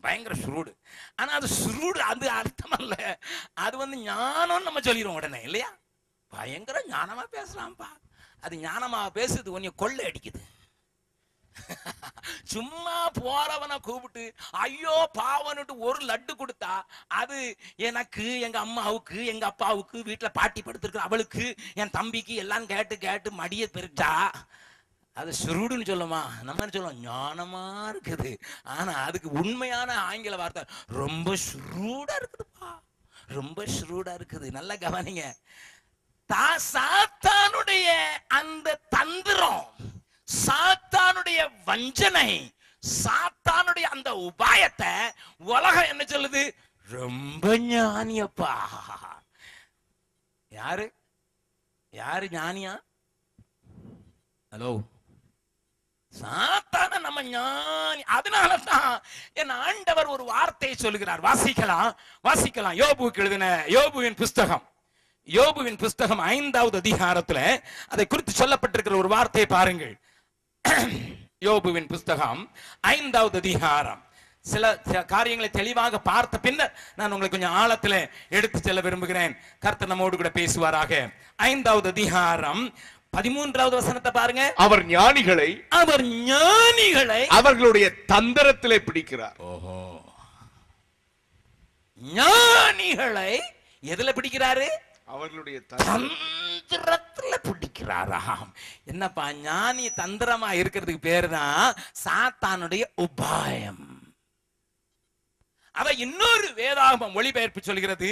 Speaker 1: பயங்கர ஷ்ரூடு. ஆனா அது ஷ்ரூடு, அது அர்த்தம் அல்ல, அது ஞானம் நம்ம சொல்லிடுவோம் உடனே இல்லையா. பயங்கர ஞானமா பேசலாம்ப்பா, அது ஞானமா பேசுது, கொஞ்சம் கொள்ளை அடிக்குது. சும்மா போறவனை கூப்பிட்டு ஐயோ பாவனுட்டு ஒரு லட்டு கொடுத்தா அது எனக்கு, எங்க அம்மாவுக்கு, எங்க அப்பாவுக்கு, வீட்டுல பாட்டி படுத்திருக்கிற அவளுக்கு, என் தம்பிக்கு எல்லாம் கேட்டு கேட்டு மடிய பெருட்டா அது சுருடுன்னு சொல்லுமா. நம்ம என்ன சொல்லுவோம், ஞானமா இருக்குது. ஆனா அதுக்கு உண்மையான ஆங்கில வார்த்தை ரொம்ப சுருடா இருக்குதுப்பா, ரொம்ப சுருடா இருக்குது. நல்லா கவனிங்க. சாத்தானுடைய அந்த தந்திரம், சாத்தானுடைய வஞ்சனை, சாத்தானுடைய அந்த உபாயத்தை உலகம் என்ன சொல்லுது, ரொம்ப ஞானியப்பா. யாரு யாரு ஞானியா? ஹலோ, சாத்தான நம்ம ஞானி. அதனாலதான் என் ஆண்டவர் ஒரு வார்த்தையை சொல்லுகிறார். வாசிக்கலாம். யோபுவுக்கு எழுதின யோபுவின் புஸ்தகம், யோபுவின் புஸ்தகம் 5வது அதிகாரத்துல அதை குறித்து சொல்லப்பட்டிருக்கிற ஒரு வார்த்தையை பாருங்கள். யோபுவின் புஸ்தகம் 5வது அதிகாரம். சில காரியங்களை தெளிவாக பார்த்த பின்னர் நான் உங்களை கொஞ்சம் ஆழத்துல எடுத்து செல்ல விரும்புகிறேன். கர்த்தர் நம்மோடு கூட பேசுவாராக. 5வது அதிகாரம் 13வது வசனத்தை பாருங்க. அவர் ஞானிகளை
Speaker 2: அவர்களுடைய தந்திரத்திலே பிடிக்கிறார்.
Speaker 1: ஓஹோ, ஞானிகளை எதுல பிடிக்கிறாரு? அவர்களுடைய தந்திரத்துல பிடிக்கிறாராம். என்னப்பா, ஞானி தந்திரமா இருக்கிறதுக்கு பேரு தான் சாத்தானுடைய உபாயம். அத இன்னொரு வேதாகம மொழிபெயர்ப்பு சொல்கிறது.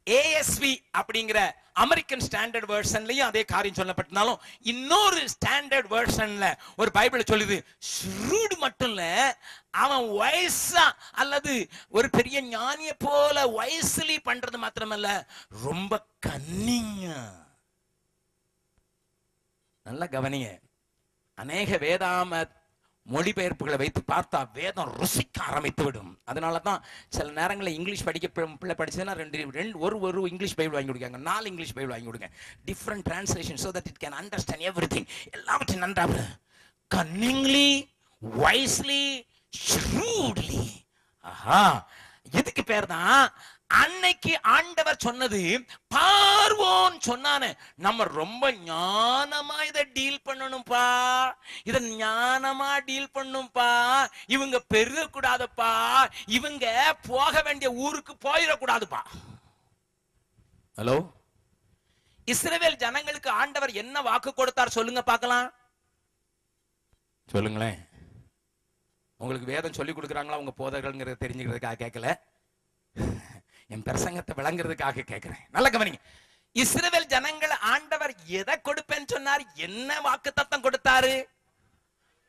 Speaker 1: ASV அப்படிங்கிற அமெரிக்கன் ஸ்டாண்டர்ட் வெர்ஷன்லயும் அதே காரியம் சொல்லப்பட்டாலும் இன்னொரு ஸ்டாண்டர்ட் வெர்ஷன்ல ஒரு பைபிள் சொல்லுது, ஷ்ரூட் மட்டும் இல்ல, அவன் வயசா அல்லது ஒரு பெரிய ஞானிய போல வயசுலி பண்றது மாத்திரமல்ல, ரொம்ப கன்னிங்கா. நல்லா கவனிங்க. அநேக வேதாம மொழிபெயர்ப்புகளை வைத்து பார்த்தா வேதம் ருசிக்க ஆரம்பித்து விடும். அதனாலதான் சில நேரங்களில் இங்கிலீஷ் படிக்க பிள்ளை படிச்சதுன்னா ஒரு இங்கிலீஷ் பைபிள் வாங்கி கொடுக்காங்க, 4 இங்கிலீஷ் பைபிள் வாங்கி கொடுங்க, different translation, so that it can understand everything. எல்லாவற்றையும் நன்றாக கன்னிங்லி, வைஸ்லி, ஷ்ரூட்லி. ஆஹா, இதுக்கு பேர் தான் அன்னைக்கு ஆண்டவர் சொன்னது. பார்வோன் சொன்னானே, நம்ம ரொம்ப ஞானமா இதை டீல் பண்ணணும்பா, இத ஞானமா டீல் பண்ணும்பா, இவங்க பெருகக்கூடாதுப்பா, இவங்க போக வேண்டிய ஊருக்கு போயிடக்கூடாதுப்பா. ஹலோ, இஸ்ரவேல் ஜனங்களுக்கு ஆண்டவர் என்ன வாக்கு கொடுத்தார் சொல்லுங்க பார்க்கலாம், சொல்லுங்களேன். உங்களுக்கு வேதம் சொல்லி கொடுக்குறாங்களா உங்க போதகர்கள்ங்கிறத தெரிஞ்சுக்கிறதுக்காக கேட்கல, என் பிரசங்கத்தை விளங்குறதுக்காக கேட்கிறேன். நல்ல கவனிங்க. இஸ்ரவேல் ஜனங்கள் ஆண்டவர் எதை கொடுப்பேன்னு சொன்னார், என்ன வாக்குத்தத்தம் கொடுத்தாரு?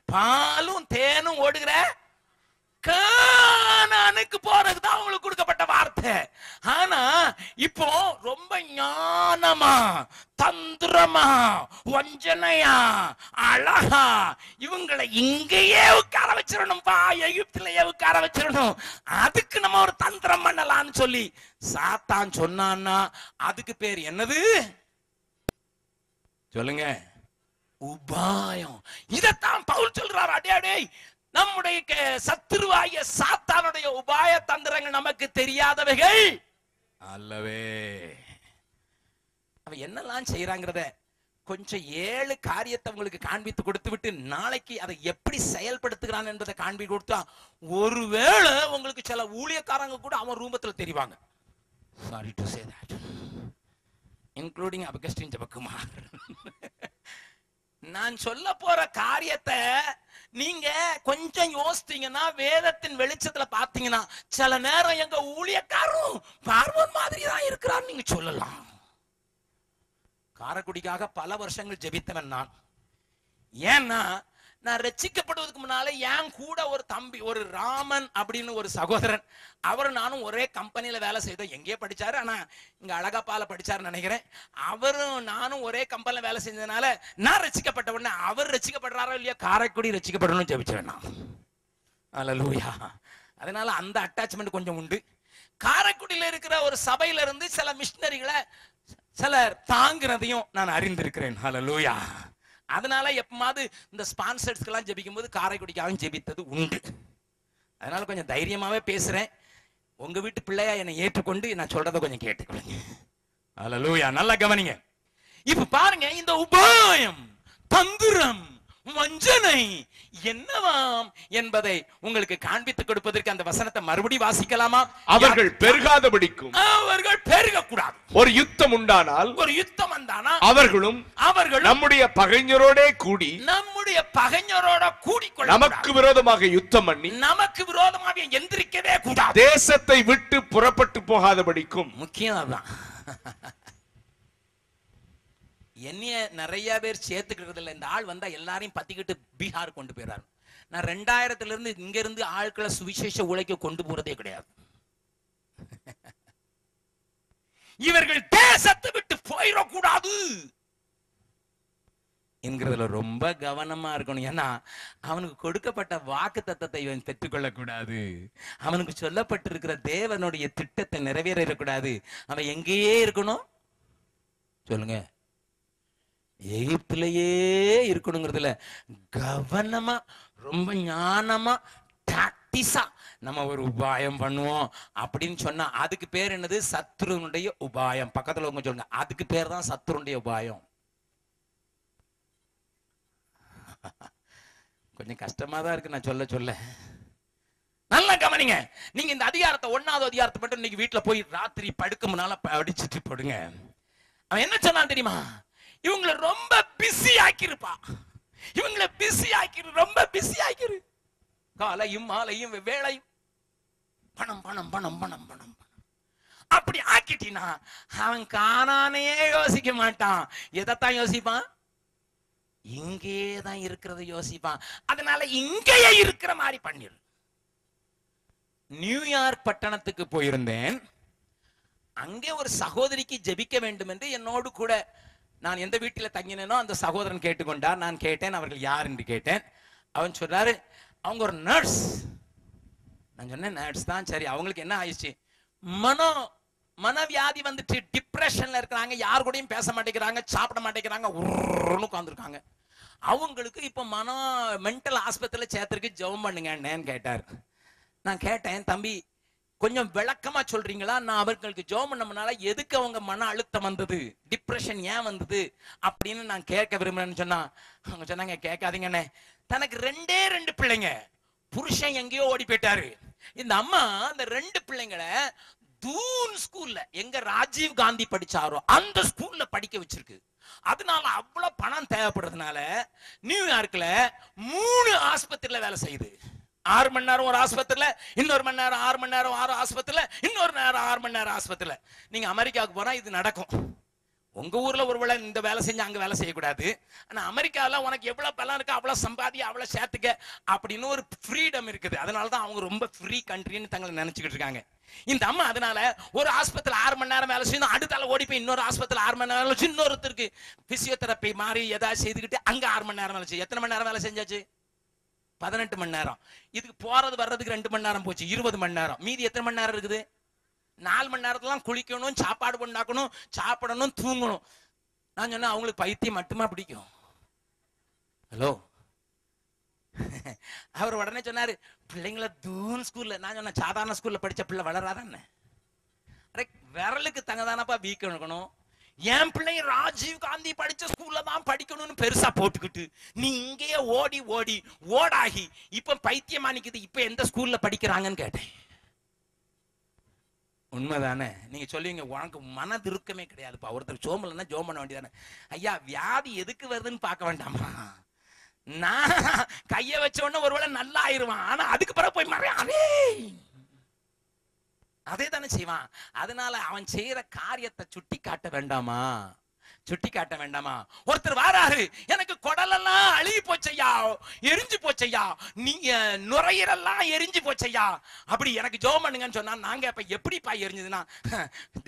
Speaker 1: பாலும் தேனும் ஓடுகிற கானானுக்கு போறதுதான் அவங்களுக்கு கொடுக்கப்பட்ட வார்த்தை. ஆனா இப்போ ரொம்ப ஞானமா, தந்திரமா, வஞ்சனையா, அழகா இவங்களை இங்கேயே உட்கார வச்சிடணும்பா, எகிப்திலேயே உட்கார வச்சிடணும், அதுக்கு நம்ம ஒரு தந்திரம் பண்ணலாம்னு சொல்லி சாத்தான் சொன்னான்னா அதுக்கு பேர் என்னது சொல்லுங்க? உபாயம். இதத்தான் பவுல் சொல்றார். அடே, நம்முடைய சத்துருவாகிய சாத்தானுடைய உபாய தந்திரங்கள் நமக்கு தெரியாதவைகள் அல்லவே. அவன் என்னெல்லாம் செய்யறாங்கிறத கொஞ்சம் 7 காரியத்தை உங்களுக்கு காண்பித்து கொடுத்து விட்டு நாளைக்கு அதை எப்படி செயல்படுத்துகிறான் என்பதை காண்பி கொடுத்தா ஒருவேளை உங்களுக்கு சில ஊழியக்காரங்க கூட அவன் ரூபத்தில் தெரிவாங்க. Sorry to say that, including Augustine Jebakumar. நான் சொல்ல போற காரியத்தை நீங்க கொஞ்சம் யோசித்தீங்கன்னா, வேதத்தின் வெளிச்சத்துல பாத்தீங்கன்னா, சில நேரம் எங்க ஊழியக்காரரும் பார்வோன் மாதிரி தான் இருக்கிறான்னு நீங்க சொல்லலாம். காரைக்குடிக்காக பல வருஷங்கள் ஜெபித்தவன் நான். ஏன்னா நான் ரட்சிக்கப்படுவதற்கு முன்னால என் கூட ஒரு தம்பி, ஒரு ராமன் அப்படின்னு ஒரு சகோதரன், அவர் நானும் ஒரே கம்பெனியில வேலை செய்தோம். எங்கேயே படிச்சாரு, ஆனா இங்க அழகாப்பால படிச்சாருன்னு நினைக்கிறேன். அவரும் நானும் ஒரே கம்பெனில வேலை செஞ்சதுனால நான் ரட்சிக்கப்பட்ட உடனே அவர் ரட்சிக்கப்படுறாரோ இல்லையா, காரைக்குடி ரட்சிக்கப்படணும் ஜெபிச்சேன் நான். அல்லேலூயா. அதனால அந்த அட்டாச்மெண்ட் கொஞ்சம் உண்டு. காரைக்குடியில் இருக்கிற ஒரு சபையில இருந்து சில மிஷனரிகளை சிலர் தாங்கிறதையும் நான் அறிந்திருக்கிறேன். அல்லேலூயா. அதனால எப்பமாவது இந்த ஸ்பான்சர்ஸ்க்கெல்லாம் ஜெபிக்கும் போது காரைக்குடிக்காகவும் ஜெபித்தது உண்டு. அதனால கொஞ்சம் தைரியமாவே பேசுறேன். உங்க வீட்டு பிள்ளையா என்னை ஏற்றுக்கொண்டு நான் சொல்றதை கொஞ்சம் கேட்டுக்கொள்ளுங்க. அல்லேலூயா. நல்லா கவனிங்க. இப்ப பாருங்க, இந்த உபாயம், தந்திரம், வஞ்சனை என்னவாம் என்பதை உங்களுக்கு காண்பித்துக் கொடுப்பதற்கு அந்த வசனத்தை மறுபடி வாசிக்கலாமா?
Speaker 2: அவர்கள் பெருகாதபடிக்கும்,
Speaker 1: அவர்கள் பெருகக்கூடாது.
Speaker 2: ஒரு யுத்தம் உண்டானால்,
Speaker 1: ஒரு யுத்தம் வந்தானா
Speaker 2: அவர்களும் நம்முடைய பகைஞரோட கூடி,
Speaker 1: நம்முடைய பகைஞரோட கூடிக்கொள்ள,
Speaker 2: நமக்கு விரோதமாக யுத்தம் பண்ணி,
Speaker 1: நமக்கு விரோதமாக எந்திரிக்கவே கூடாது.
Speaker 2: தேசத்தை விட்டு புறப்பட்டு போகாதபடிக்கும்.
Speaker 1: முக்கியம் அதான். என்னைய நிறைய பேர் சேர்த்துக்கிறது இல்லை. இந்த ஆள் வந்தா எல்லாரையும் பத்திக்கிட்டு பீகார் கொண்டு போயிறாரு. நான் 2000 இருந்து இங்க இருந்து ஆட்களை சுவிசேஷ உழைக்க கொண்டு போறதே கிடையாது. இவர்கள் தேசத்தை விட்டு போயிடக்கூடாது என்கிறதுல ரொம்ப கவனமா இருக்கணும். ஏன்னா அவனுக்கு கொடுக்கப்பட்ட வாக்கு தத்தத்தை இவன் பெற்றுக்கொள்ள கூடாது. அவனுக்கு சொல்லப்பட்டிருக்கிற தேவனுடைய திட்டத்தை நிறைவேறக்கூடாது. அவன் எங்கேயே இருக்கணும் சொல்லுங்க, எகிப்திலேயே இருக்கணுங்கிறதுல கவனமா, ரொம்ப ஞானமா, டாக்டிஸா நம்ம ஒரு உபாயம் பண்ணுவோம் அப்படின்னு சொன்னா அதுக்கு பேர் என்னது? சத்துருனுடைய உபாயம். பக்கத்துல உங்க சொல்லுங்க, அதுக்கு பேர் தான் சத்துருனுடைய உபாயம். கொஞ்சம் கஷ்டமா தான் இருக்கு நான் சொல்ல. நல்லா கவனிங்க. நீங்க இந்த அதிகாரத்தை, 1வது அதிகாரத்தை மட்டும் இன்னைக்கு வீட்டுல போய் ராத்திரி படுக்க முன்னால படிச்சுட்டு போடுங்க. அவன் என்ன சொன்னான் தெரியுமா? இவங்களை ரொம்ப பிஸி ஆக்கிருப்பா. இவங்களை பிஸி ஆக்கிரு, ரொம்ப பிஸி ஆக்கிரு. காலையும் மாலையும் வேளையும் பணம் பணம் பணம் பணம் பணம் அப்படி ஆக்கிட்டினா அவன் காணானே யோசிக்க மாட்டான். எதைத்தான் யோசிப்பான்? இங்கேதான் இருக்கிறத யோசிப்பான். அதனால இங்கேயே இருக்கிற மாதிரி பண்ணிரு. நியூயார்க் பட்டணத்துக்கு போயிருந்தேன். அங்கே ஒரு சகோதரிக்கு ஜெபிக்க வேண்டும் என்று என்னோடு கூட நான் எந்த வீட்டில் தங்கினேனோ அந்த சகோதரன் கேட்டுக்கொண்டார். நான் கேட்டேன், அவர்கள் யார் என்று கேட்டேன். அவன் சொல்றாரு, அவங்க ஒரு நர்ஸ். நான் சொன்னேன், நர்ஸ் தான். சரி, அவங்களுக்கு என்ன ஆயிடுச்சு? மனவியாதி வந்துட்டு டிப்ரெஷன்ல இருக்கிறாங்க. யார் கூடயும் பேச மாட்டேங்கிறாங்க, சாப்பிட மாட்டேங்கிறாங்க, உருன்னு உட்காந்துருக்காங்க. அவங்களுக்கு இப்ப மென்டல் ஆஸ்பத்திரியில சேர்த்துருக்கு, ஜெபம் பண்ணுங்கன்னு கேட்டார். நான் கேட்டேன், தம்பி கொஞ்சம் விளக்கமா சொல்றீங்களா? நான் அவர்களுக்கு ஜெபம் பண்ணனால எதுக்கு அவங்க மன அழுத்தம் வந்தது, டிப்ரெஷன் ஏன் வந்தது அப்படின்னு நான் கேட்க விரும்புறேன்னு சொன்னா, அவங்க சொன்னாங்க, கேட்காதீங்கண்ணே, தனக்கு 2 பிள்ளைங்க, புருஷன் எங்கேயோ ஓடி போயிட்டாரு. இந்த அம்மா அந்த 2 பிள்ளைங்களை தூன் ஸ்கூல்ல, எங்க ராஜீவ் காந்தி படிச்சாரோ அந்த ஸ்கூல்ல படிக்க வச்சிருக்கு. அதனால அவ்வளவு பணம் தேவைப்படுறதுனால நியூயார்க்ல 3 ஆஸ்பத்திரியில வேலை செய்யுது. 6 மணி நேரம் ஒரு ஆஸ்பத்திரியில, இன்னொரு மணி நேரம் 6 மணி நேரம் 6 ஆஸ்பத்திரியில, இன்னொரு நேரம் 6 மணி நேரம் ஆஸ்பத்திரியில. நீங்க அமெரிக்காவுக்கு போனா இது நடக்கும். உங்க ஊர்ல ஒருவேளை இந்த வேலை செஞ்சு அங்க வேலை செய்யக்கூடாது. ஆனா அமெரிக்கால உனக்கு எவ்வளவு பலம் இருக்கு அவ்வளவு சம்பாதி, அவ்வளவு சேர்த்துக்க அப்படின்னு ஒரு ஃப்ரீடம் இருக்குது. அதனாலதான் அவங்க ரொம்ப ஃப்ரீ கண்ட்ரின்னு தங்களை நினைச்சுக்கிட்டு இருக்காங்க. இந்த அம்மா அதனால ஒரு ஆஸ்பத்திரியில 6 மணி நேரம் வேலை செய்யணும், அடுத்தால ஓடி போய் இன்னொரு ஆஸ்பத்திரியில 6 மணி நேரம் வேலை, இன்னொருத்தருக்கு பிசியோதெரப்பி மாதிரி ஏதாவது செய்துக்கிட்டு அங்க 6 மணி நேரம் வேலை செய்யும். எத்தனை மணி நேரம் வேலை செஞ்சாச்சு? 18 மணி நேரம். இதுக்கு போறது வர்றதுக்கு 2 மணி நேரம் போச்சு, 20 மணி நேரம். மீதி எத்தனை மணி நேரம் இருக்குது? 4 மணி நேரத்துல குளிக்கணும், சாப்பாடு பண்ணாக்கணும், சாப்பிடணும், தூங்கணும். நான் சொன்னேன், அவங்களுக்கு பைத்தியம் மட்டுமா பிடிக்கும்? ஹலோ, அவர் உடனே சொன்னாரு, பிள்ளைங்கள தூன் ஸ்கூல்ல. நான் சொன்னேன், சாதாரண ஸ்கூல்ல படிச்ச பிள்ளை வளராதானே? விரலுக்கு தங்கதானப்பா வீக்கம் இருக்கணும். என் பிள்ளை ராஜீவ் காந்தி படிச்ச ஸ்கூல்ல தான் படிக்கணும்னு பெருசா போட்டுக்கிட்டு நீ இங்கேயே ஓடி ஓடி ஓடாகி இப்ப பைத்தியமா நிக்குது. இப்ப எந்த ஸ்கூல்ல படிக்கிறாங்கன்னு கேட்டேன். உண்மைதானே? நீங்க சொல்லுவீங்க, உனக்கு மன திருக்கமே கிடையாதுப்பா, ஒருத்தர் சோம்பலன்னா ஜோம் பண்ண வேண்டியதானே. ஐயா, வியாதி எதுக்கு வருதுன்னு பார்க்க வேண்டாமா? நான் கைய வச்ச உடனே ஒருவேளை நல்லா ஆயிருவான், ஆனா அதுக்கு பிறகு போய் மறையாதே, அதே தானே செய்வான். அதனால அவன் செய்யற காரியத்தை சுட்டி காட்ட வேண்டாமா? சுட்டி காட்ட வேண்டாமா? ஒருத்தர் வாராரு, எனக்கு குடலெல்லாம் அழுகி போச்சையா, எரிஞ்சு போச்சையா, நீங்க நுரையீரல்லாம் எரிஞ்சு போச்சையா, அப்படி எனக்கு ஜெபம் பண்ணுங்கன்னு சொன்னா, நாங்க இப்ப எப்படிப்பா எரிஞ்சதுன்னா,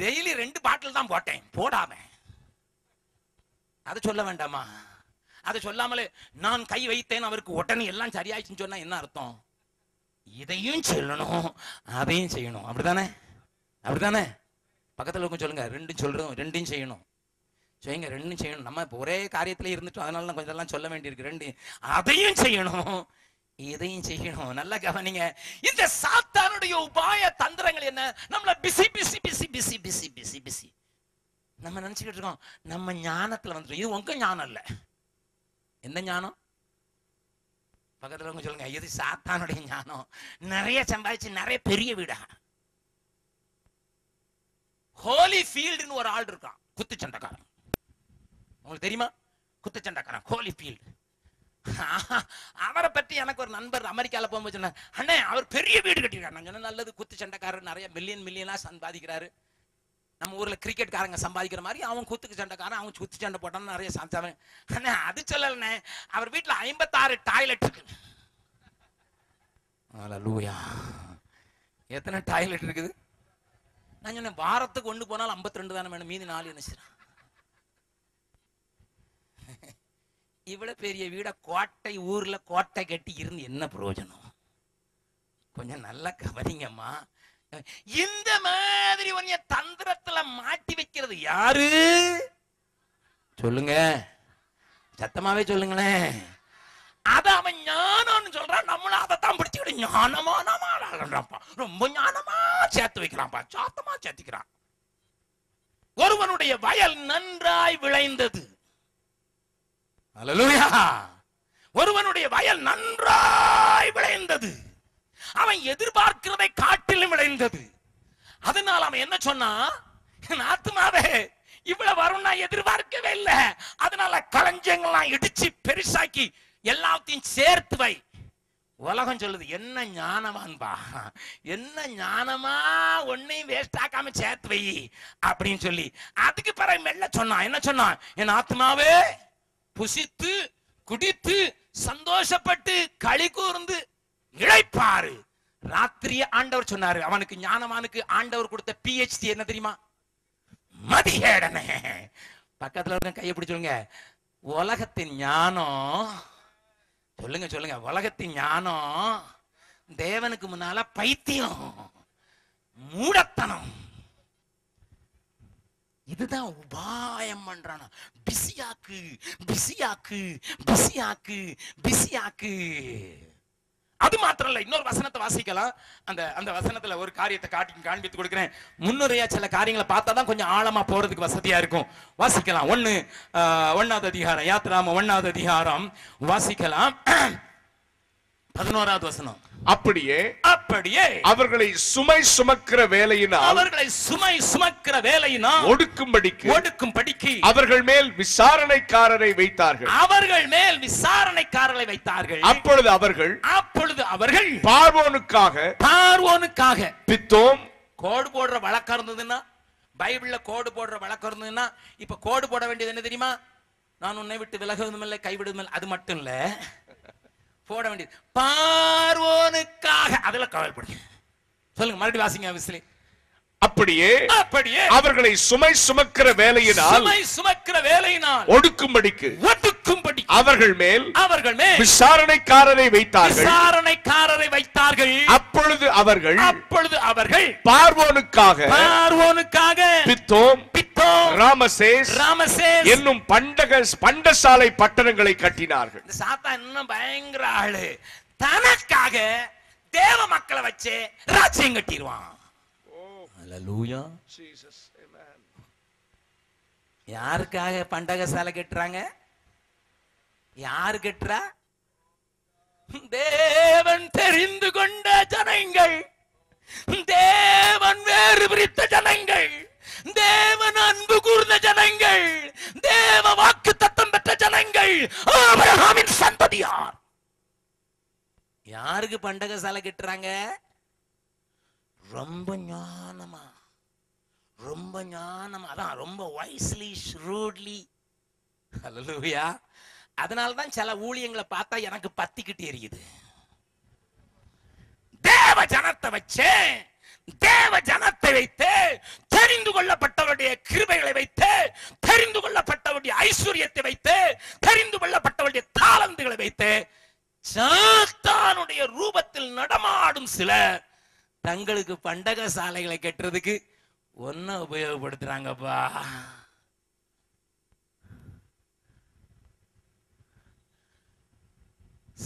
Speaker 1: டெய்லி 2 பாட்டில் தான் போட்டேன். போடாம அதை சொல்ல வேண்டாமா? அதை சொல்லாமலே நான் கை வைத்தேன் அவருக்கு உடனே எல்லாம் சரியாயிடுச்சுன்னு சொன்னா என்ன அர்த்தம்? இதையும் சொல்லணும் அதையும் செய்யணும். அப்படிதானே? அப்படிதானே? பக்கத்துல இருக்கும் சொல்லுங்க, ரெண்டும் சொல்றோம், ரெண்டையும் செய்யணும். செய்யுங்க, ரெண்டும் செய்யணும். நம்ம இப்போ ஒரே காரியத்துல இருந்துட்டோம், அதனால கொஞ்சம் எல்லாம் சொல்ல வேண்டியிருக்கு. ரெண்டு அதையும் செய்யணும் இதையும் செய்யணும். நல்லா கவனிங்க. இந்த சாத்தானுடைய உபாய தந்திரங்கள் என்ன? நம்மள busy busy busy busy busy busy busy நம்ம நினைச்சுக்கிட்டு இருக்கோம் நம்ம ஞானத்துல வந்துடும். இது உங்க ஞானம் இல்ல. எந்த ஞானம்? பக்கத்துல உங்க சொல்லுங்க, இது சாத்தானுடைய ஞானம். நிறைய சம்பாதிச்சு நிறைய பெரிய வீடா. ஹோலி ஃபீல்டுன்னு ஒரு ஆள் இருக்கான், குத்துச்சண்டைக்காரன். உங்களுக்கு தெரியுமா? குத்துச்சண்டைக்காரன் ஹோலி ஃபீல்டு. அவரை பற்றி எனக்கு ஒரு நண்பர் அமெரிக்கால போகும்போது சொன்னார், அண்ணே அவர் பெரிய வீடு கட்டிருக்காரு. நான் சொன்னேன், நல்லது, குத்துச்சண்டைக்காரர் நிறைய மில்லியனா சம்பாதிக்கிறாரு. நம்ம ஊர்ல கிரிக்கெட்காரங்க சம்பாதிக்கிற மாதிரி அவன் குத்துக்கு சண்டைக்காரன், அவன் குத்து சண்டை போட்டான்னு நிறைய சம்பாதிச்சாங்க. அண்ணே அது சொல்லலண்ணே, அவர் வீட்டுல 56 டாய்லெட் இருக்கு. அல்லேலூயா. எத்தனை டாய்லெட் இருக்குது? நான் சொன்னேன், வாரத்துக்கு ஒண்ணு போனாலும் 52 தானே வேணும், மீதி 4 என்ன? இவ்வளவு பெரிய வீட கோட்டை ஊர்ல கோட்டை கட்டி இருந்து என்ன பிரயோஜனம்? கொஞ்சம் நல்லா கவனிங்கம்மா. இந்த மாதிரி உன்னை தந்திரத்துல மாட்டி வைக்கிறது யாரு? சொல்லுங்க, சத்தமாவே சொல்லுங்களேன். அத அவன் ஞானம்னு சொல்றான், நம்மளும் அதைத்தான் பிடிச்சுக்கிட்டு ஞானமானப்பா, ரொம்ப ஞானமா சேர்த்து வைக்கிறான்ப்பா, சாத்தமா சேர்த்துக்கிறான். ஒருவனுடைய வயல் நன்றாய் விளைந்தது. அல்லேலூயா. ஒருவனுடைய வயல் நன்றாய் விளைந்தது, அவன் எதிர்பார்க்கிறதை காட்டிலும் விளைந்தது. அதனால அவன் என்ன சொன்னா, ஆத்துமாவே இவ்வளவு வரும் நான் எதிர்பார்க்கவே இல்லை, அதனால களஞ்சங்கள்லாம் இடிச்சு பெருசாக்கி எல்லாத்தையும் சேர்த்து வை. உலகம் சொல்லுது, என்ன ஞானமான்பா, என்ன ஞானமா, ஒன்னையும் வேஸ்ட் ஆக்காம சேர்த்து வை அப்படின்னு சொல்லி. அதுக்கு பிறகு மெல்ல சொன்னான், என்ன சொன்னான்? என் ஆத்மாவே புசித்து குடித்து சந்தோஷப்பட்டு களி கூர்ந்து இளைப்பாரு. ராத்திரிய ஆண்டவர் சொன்னாரு. அவனுக்கு ஞானமானுக்கு ஆண்டவர் கொடுத்த PhD என்ன தெரியுமா? மதிகேடனே. பக்கத்துல இருக்க கையை பிடிச்சுங்க. உலகத்தின் ஞானம், சொல்லுங்க சொல்லுங்க, உலகத்தின் ஞானம் தேவனுக்கு முன்னால பைத்தியம், மூடத்தனம். இதுதான் உபாயம் பண்றானா. பிசியாக்கு பிசியாக்கு பிசியாக்கு பிசியாக்கு. அது மாத்திரம் இல்ல, இன்னொரு வசனத்தை வாசிக்கலாம். அந்த வசனத்துல ஒரு காரியத்தை காண்பித்து கொடுக்கிறேன். முன்னுரையா சில காரியங்களை பார்த்தா தான் கொஞ்சம் ஆழமா போறதுக்கு வசதியா இருக்கும். வாசிக்கலாம். 1வது அதிகாரம், யாத்ராம 1வது அதிகாரம் வாசிக்கலாம். 11வது வசனம்.
Speaker 2: அப்படியே
Speaker 1: அவர்களை
Speaker 2: சுமை சுமக்கிற வேலையினால்
Speaker 1: ஒடுக்கும்படிக்கு
Speaker 2: அவர்கள் மேல் விசாரணைக்காரரை வைத்தார்கள். அப்பொழுது அவர்கள் பார்வோனுக்காக பித்தோம்.
Speaker 1: கோடு போடுற வழக்கம் இருந்ததுன்னா, பைபிள்ல கோடு போடுற வழக்கம் இருந்ததுன்னா, இப்ப கோடு போட வேண்டியது என்ன தெரியுமா? நான் உன்னை விட்டு விலகுவதும் இல்லை கைவிடுவதும் இல்லை. அது மட்டும் இல்ல, போட வேண்டியது பார்வோனுக்காக. அதுல கவலைப்படுங்க. சொல்லுங்க, மறுபடியும் வாசிங்க விசிலி.
Speaker 2: அப்படியே அவர்களை சுமை சுமக்கிற வேலையினால் ஒடுக்கும்படிக்கு அவர்கள் மேல் விசாரணைக்காரரை வைத்தார்கள். அப்பொழுது அவர்கள் பார்வோனுக்காக பித்தோம் ராமசேஸ் என்னும் பண்டசாலை பட்டணங்களை கட்டினார்கள்.
Speaker 1: சாத்தான் இன்னும் பயங்கர ஆளு. தனக்காக தேவ மக்களை வச்சு ராஜ்யம் கட்டிடுவான். அல்லேலூயா.
Speaker 2: ஜீசஸ். ஆமென்.
Speaker 1: யாருக்காக பண்டகசாலை கட்டுறாங்க? யாரு கட்டுறா? தேவன் தெரிந்து கொண்ட ஜனங்கள், தேவன் வேறு பிரித்த ஜனங்கள், தேவன் அன்பு கூர்ந்த ஜனங்கள், தேவ வாக்கு தத்தம் பெற்ற ஜனங்கள், ஆபிரகாமின் சந்ததியார். யாருக்கு பண்டகசாலை கட்டுறாங்க? ரொம்ப ஞானமா, அதான் ரொம்ப வைஸ்லி ஷ்ரூட்லி. அல்லேலூயா. அதனாலதான் சில ஊழியங்களை பார்த்தா எனக்கு பத்திக்கிட்டு எரியுது. தேவ ஜனத்தை வச்சு, தேவ ஜனத்தை வைத்து, தெரிந்து கொள்ளப்பட்டவருடைய கிருபைகளை வைத்து, தெரிந்து கொள்ளப்பட்டவருடைய ஐஸ்வர்யத்தை வைத்து, தெரிந்து கொள்ளப்பட்டவருடைய தாளந்துகளை வைத்து சாத்தானுடைய ரூபத்தில் நடமாடும் சிலர் தங்களுக்கு பண்டக சாலைகளை கட்டுறதுக்கு ஒன்ன உபயோகப்படுத்துறாங்கப்பா.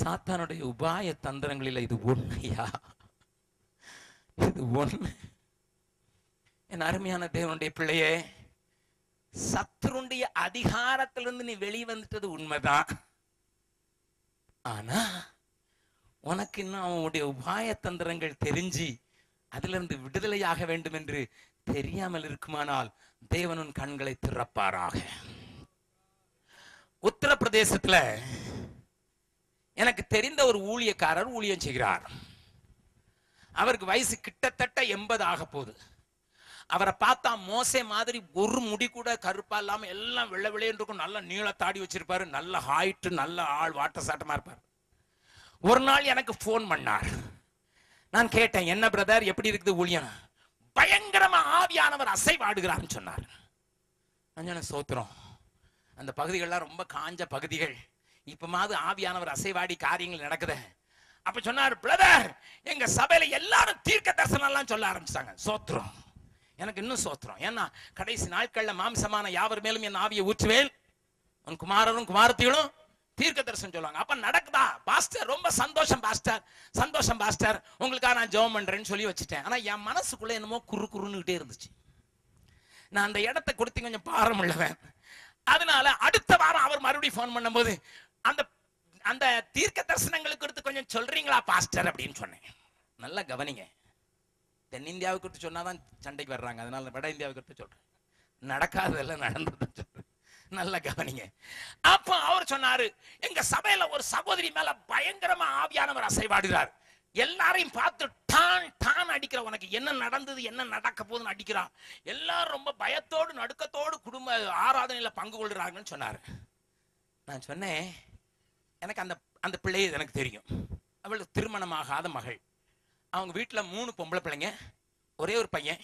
Speaker 1: சாத்தானுடைய உபாய தந்திரங்களில் இது ஒண்ணையா? இது ஒண்ணு. என் அருமையான தேவனுடைய பிள்ளையே, சத்துருடைய அதிகாரத்திலிருந்து நீ வெளியே வந்துட்டது உண்மைதான். ஆனா உனக்கு இன்னும் அவனுடைய உபாய தந்திரங்கள் தெரிஞ்சு அதிலிருந்து விடுதலையாக வேண்டும் என்று தெரியாமல் இருக்குமானால் தேவனும் கண்களை திறப்பாராக. உத்தரப்பிரதேசத்துல எனக்கு தெரிந்த ஒரு ஊழியக்காரர் ஊழியம் செய்கிறார். அவருக்கு வயசு கிட்டத்தட்ட 80 ஆக போகுது. அவரை பார்த்தா மோசே மாதிரி ஒரு முடி கூட கருப்பா இல்லாம எல்லாம் வெள்ளை வெள்ளைன்னு இருக்கும். நல்ல நீள தாடி வச்சிருப்பாரு, நல்ல ஹைட், நல்ல ஆள், வாட்ட சாட்டமா இருப்பார். ஒரு நாள் எனக்கு போன் பண்ணார். நான் கேட்டேன், என்ன பிரதர் எப்படி இருக்குது ஊழியம்? பயங்கரமா ஆவியானவர் அசைவாடுகிறார்னு சொன்னார். சோத்திரம். அந்த பகுதிகள்லாம் ரொம்ப காஞ்ச பகுதிகள். இப்பமாவது ஆவியானவர் அசைவாடி காரியங்கள் நடக்குது. அப்ப சொன்னார், பிரதர் எங்க சபையில எல்லாரும் தீர்க்க தரிசனம் எல்லாம் சொல்ல ஆரம்பிச்சாங்க. சோத்திரம். எனக்கு இன்னும் சோத்திரம். ஏன்னா கடைசி நாட்கள்ல மாம்சமான யாவர் மேலும் என் ஆவியை ஊற்றுவேன், உன் குமாரரும் குமாரத்திகளும் தீர்க்க தரிசனம் சொல்லுவாங்க. அப்ப நடக்குதா பாஸ்டர்? ரொம்ப சந்தோஷம் பாஸ்டர், சந்தோஷம் பாஸ்டர், உங்களுக்காக நான் ஜெபம் பண்றேன்னு சொல்லி வச்சுட்டேன். ஆனா என் மனசுக்குள்ள என்னமோ குறுக்குறுன்னுகிட்டே இருந்துச்சு. நான் அந்த இடத்தை கொடுத்து கொஞ்சம் பாரம் உள்ளவன். அதனால அடுத்த வாரம் அவர் மறுபடியும் போன் பண்ணும்போது, அந்த அந்த தீர்க்க தரிசனங்களுக்கு எடுத்து கொஞ்சம் சொல்றீங்களா பாஸ்டர் அப்படின்னு சொன்னேன். நல்லா கவனிங்க. தென்னிந்தியாவுக்கு எடுத்து சொன்னாதான் சண்டைக்கு வர்றாங்க. அதனால வட இந்தியாவுக்கு எடுத்து சொல்றேன். நடக்காதெல்லாம் நடந்தது சொல்றேன். நல்லா கவனிங்க. அப்ப அவர் சொன்னாரு, எங்க சபையில ஒரு சகோதரி மேல பயங்கரமா ஆவியானவர் அசைவாடுகிறார். எல்லாரையும் பார்த்து டான் டான் அடிக்கிற, உனக்கு என்ன நடந்தது என்ன நடக்க போகுதுன்னு அடிக்கிறான். எல்லாரும் ரொம்ப பயத்தோடு நடுக்கத்தோடு குடும்ப ஆராதனையில பங்கு கொள்றாங்கன்னு சொன்னாரு. நான் சொன்னேன், எனக்கு அந்த அந்த பிள்ளையை எனக்கு தெரியும். அவள் திருமணமாகாத மகள். அவங்க வீட்டுல 3 பொம்பளை பிள்ளைங்க, ஒரே ஒரு பையன்.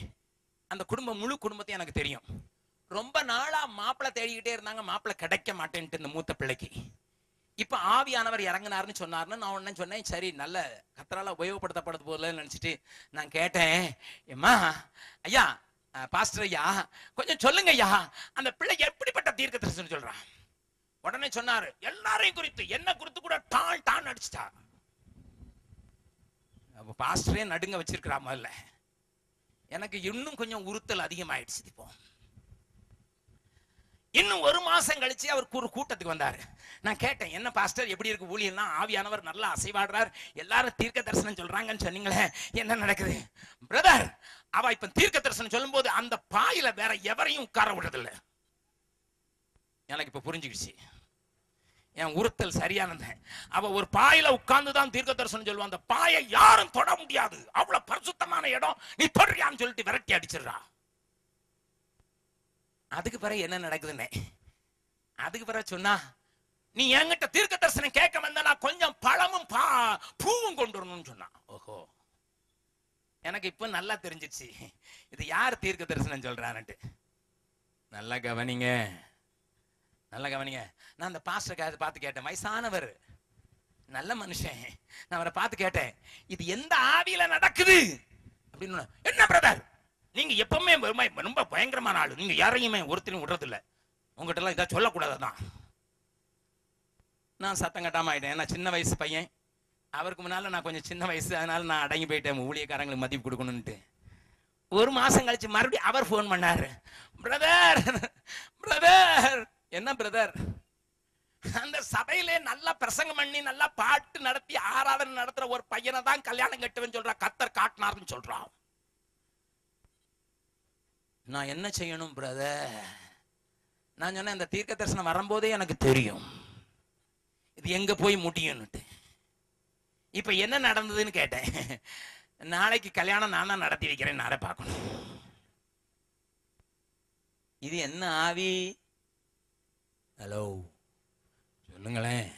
Speaker 1: அந்த குடும்பம் முழு குடும்பத்தையும் எனக்கு தெரியும். ரொம்ப நாளா மாப்பிள்ளை தேடிக்கிட்டே இருந்தாங்க, மாப்பிள்ளை கிடைக்க மாட்டேன்ட்டு இந்த மூத்த பிள்ளைக்கு. இப்ப ஆவியானவர் இறங்கினார்னு சொன்னார்னு நான் உடனே சொன்னேன், சரி நல்ல கத்தரால உபயோகப்படுத்தப்படுது போதுலன்னு நினைச்சிட்டு நான் கேட்டேன், ஏம்மா ஐயா பாஸ்டர் ஐயா கொஞ்சம் சொல்லுங்க ஐயா, அந்த பிள்ளை எப்படிப்பட்ட தீர்க்க தரிசனம் சொல்றான்? உடனே சொன்னாரு, எல்லாரையும் குறித்து என்ன குறித்து கூட டான் டான் அடிச்சுட்டா. பாஸ்டரே நடுங்க வச்சிருக்கிறா. முதல்ல எனக்கு இன்னும் கொஞ்சம் உறுத்தல் அதிகமாயிடுச்சு. இப்போ இன்னும் 1 மாசம் கழிச்சு அவர் ஒரு கூட்டத்துக்கு வந்தாரு. நான் கேட்டேன், என்ன பாஸ்டர் எப்படி இருக்கு ஊழியம்னா? ஆவியானவர் நல்லா அசைவாடுறார், எல்லாரும் தீர்க்க தரிசனம் சொல்றாங்கன்னு சொன்னீங்களே, என்ன நடக்குது? பிரதர் அவ இப்ப தீர்க்க தரிசனம் சொல்லும் போது அந்த பாயில வேற எவரையும் உட்கார விடுறதில்லை. எனக்கு இப்ப புரிஞ்சுக்கிடுச்சு. என் உறுத்தல் சரியானது. அவ ஒரு பாயில உட்கார்ந்துதான் தீர்க்க தரிசனம் சொல்லுவான். அந்த பாயை யாரும் தொட முடியாது, அவ்வளவு பரிசுத்தமான இடம், நீ தொடுறியான்னு சொல்லிட்டு விரட்டி அடிச்சிடுறா. அதுக்கு பிறகு என்ன நடக்குதுன்னு அதுக்கு பிறகு சொன்னா, நீ என்கிட்ட தீர்க்க தரிசனம் கேட்க வந்தா நான் கொஞ்சம் பழமும் பூவும் கொண்டு வரணும்னு சொன்னா. ஓஹோ, எனக்கு இப்ப நல்லா தெரிஞ்சிச்சு இது யார் தீர்க்க தரிசனம் சொல்றான்ட்டு. நல்லா கவனிங்க, நல்லா கவனிங்க. நான் அந்த பாஸ்டர் பார்த்து கேட்டேன், வயசானவர் நல்ல மனுஷன். நான் அவரை பார்த்து கேட்டேன், இது எந்த ஆவியில நடக்குது அப்படின்னு. என்ன பிரதர் நீங்க எப்பவுமே ரொம்ப பயங்கரமான ஆளு, நீங்க யாரையுமே ஒருத்தரையும் விடுறது இல்ல, உங்ககிட்ட எல்லாம் இதை சொல்லக்கூடாதுதான். நான் சத்தம் கட்டாம ஆயிட்டேன். நான் சின்ன வயசு பையன், அவருக்கு முன்னால நான் கொஞ்சம் சின்ன வயசு, அதனால நான் அடங்கி போயிட்டேன். ஊழியக்காரங்களுக்கு மதிப்பு கொடுக்கணும்ட்டு. 1 மாசம் கழிச்சு மறுபடியும் அவர் போன் பண்ணாரு, பிரதர் பிரதர். என்ன பிரதர்? அந்த சபையிலே நல்லா பிரசங்கம் பண்ணி நல்லா பாட்டு நடத்தி ஆராதனை நடத்துற ஒரு பையனை தான் கல்யாணம் கட்டுவேன்னு சொல்றா, கத்தர் காட்டினார்னு சொல்றான். நான் என்ன செய்யணும் பிரதர்? நான் சொன்னேன், இந்த தீர்க்க தரிசனம் வரும்போதே எனக்கு தெரியும் இது எங்க போய் முடியும்னுட்டு. இப்ப என்ன நடந்ததுன்னு கேட்டேன். நாளைக்கு கல்யாணம் நான் தான் நடத்தி வைக்கிறேன், நாளை பார்க்கணும். இது என்ன ஆவி? ஹலோ சொல்லுங்களேன்.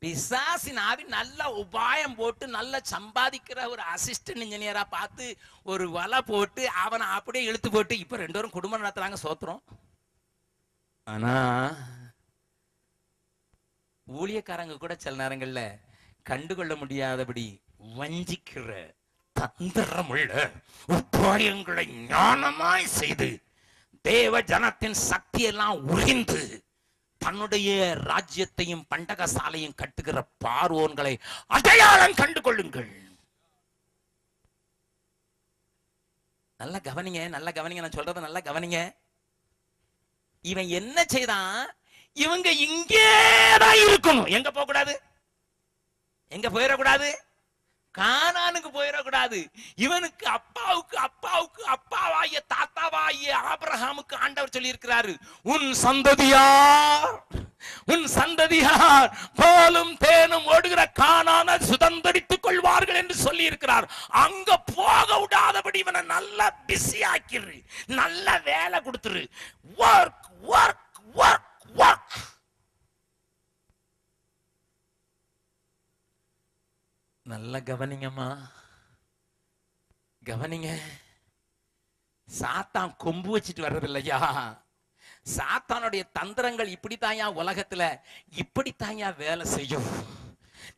Speaker 1: பிசாசின் ஆவி நல்ல உபாயம் போட்டு நல்ல சம்பாதிக்கிற ஒரு அசிஸ்டன்ட் இன்ஜினியரா பார்த்து ஒரு வலை போட்டு அவனை அப்படியே இழுத்து போட்டு இப்ப 2 பேரும் குடும்பம் நடத்துறாங்க. சோத்திரம். ஆனா ஊழியக்காரங்க கூட சில நேரங்கள்ல கண்டுகொள்ள முடியாதபடி வஞ்சிக்கிற தந்திரமுள்ள உபாயங்களை ஞானமாய் செய்து தேவ ஜனத்தின் சக்தியெல்லாம் உறிந்து தன்னுடைய ராஜ்யத்தையும் பண்டகசாலையும் கட்டுகிற பார்வோன்களை அடையாளம் கண்டுகொள்ளுங்கள். நல்ல கவனிங்க, நல்ல கவனிங்க, நான் சொல்றத நல்ல கவனிங்க. இவன் என்ன செய்தான்? இவங்க இங்கேதான் இருக்கணும். எங்க போக கூடாது? எங்க போயிடக்கூடாது? கானானுக்கு போயிடக்கூடாது. இவனுக்கு அப்பாவுக்கு அப்பாவுக்கு அப்பாவாகிய தாத்தாவாகிய ஆபிரகாமுக்கு ஆண்டவர் சொல்லி இருக்கிறாரு, உன் சந்ததியார் உன் சந்ததியார் பாலும் தேனும் ஓடுகிற கானானை சுதந்தரித்துக் கொள்வார்கள் என்று சொல்லி இருக்கிறார். அங்க போக விடாதபடி இவனை நல்லா பிஸி ஆக்கிரு, நல்ல வேலை கொடுத்துரு. Work work work work. நல்ல கவனிங்கம்மா, கவனிங்க. சாத்தான் கொம்பு வச்சுட்டு வர்றது இல்லையா? சாத்தானுடைய தந்திரங்கள் இப்படித்தாயா உலகத்துல இப்படித்தாயா வேலை செய்யும்.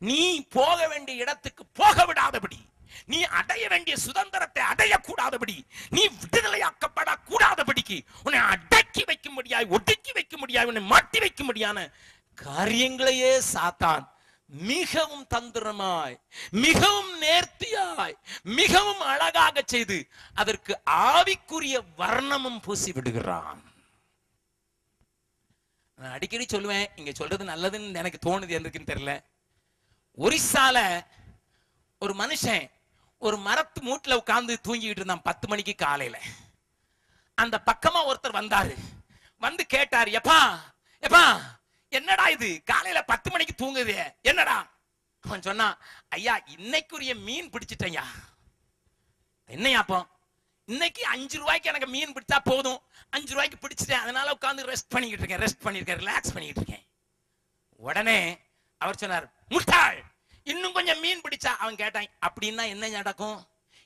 Speaker 1: நீ போக வேண்டிய இடத்துக்கு போக விடாதபடி, நீ அடைய வேண்டிய சுதந்திரத்தை அடையக்கூடாதபடி, நீ விடுதலையாக்கப்பட கூடாதபடிக்கு உன்னை அடக்கி வைக்க முடியாது, ஒடுக்கி வைக்க முடியாது, உன்னை மாட்டி வைக்க முடியாத காரியங்களையே சாத்தான் மிகவும் தந்திரமாய், மிகவும் நேர்த்தியாய், மிகவும் அழகாக செய்து அதற்கு ஆவிக்குரிய வர்ணமும் பூசி விடுகிறான். நான் அடிக்கடி சொல்லுவேன், இங்க சொல்றது நல்லதுன்னு எனக்கு தோணுது, எதுக்குன்னு தெரியல. ஒரிசால ஒரு மனுஷன் ஒரு மரத்து மூட்டில் உட்கார்ந்து தூங்கிட்டு இருந்தான் 10 மணிக்கு காலையில. அந்த பக்கமா ஒருத்தர் வந்தாரு, வந்து கேட்டாரு, எப்பா எப்பா என்னடா இது காலையில 10 மணிக்கு தூங்குது, என்னடா? அவன் சொன்னா, ஐயா இன்னைக்குரிய மீன் பிடிச்சிட்டேயா. என்னையாப்போ? இன்னைக்கு 5 ரூபாய்க்கு எனக்கு மீன் பிடிச்சா போதும், 5 ரூபாய்க்கு பிடிச்சிட்டேன், அதனால உட்கார்ந்து ரெஸ்ட் பண்ணிக்கிட்டு இருக்கேன், ரெஸ்ட் பண்ணிருக்கேன், ரிலாக்ஸ் பண்ணிக்கிட்டு இருக்கேன். உடனே அவர் சொன்னார், முட்டாள், இன்னும் கொஞ்சம் மீன் பிடிச்சா. அவன் கேட்டான், அப்படின்னா என்ன நடக்கும்?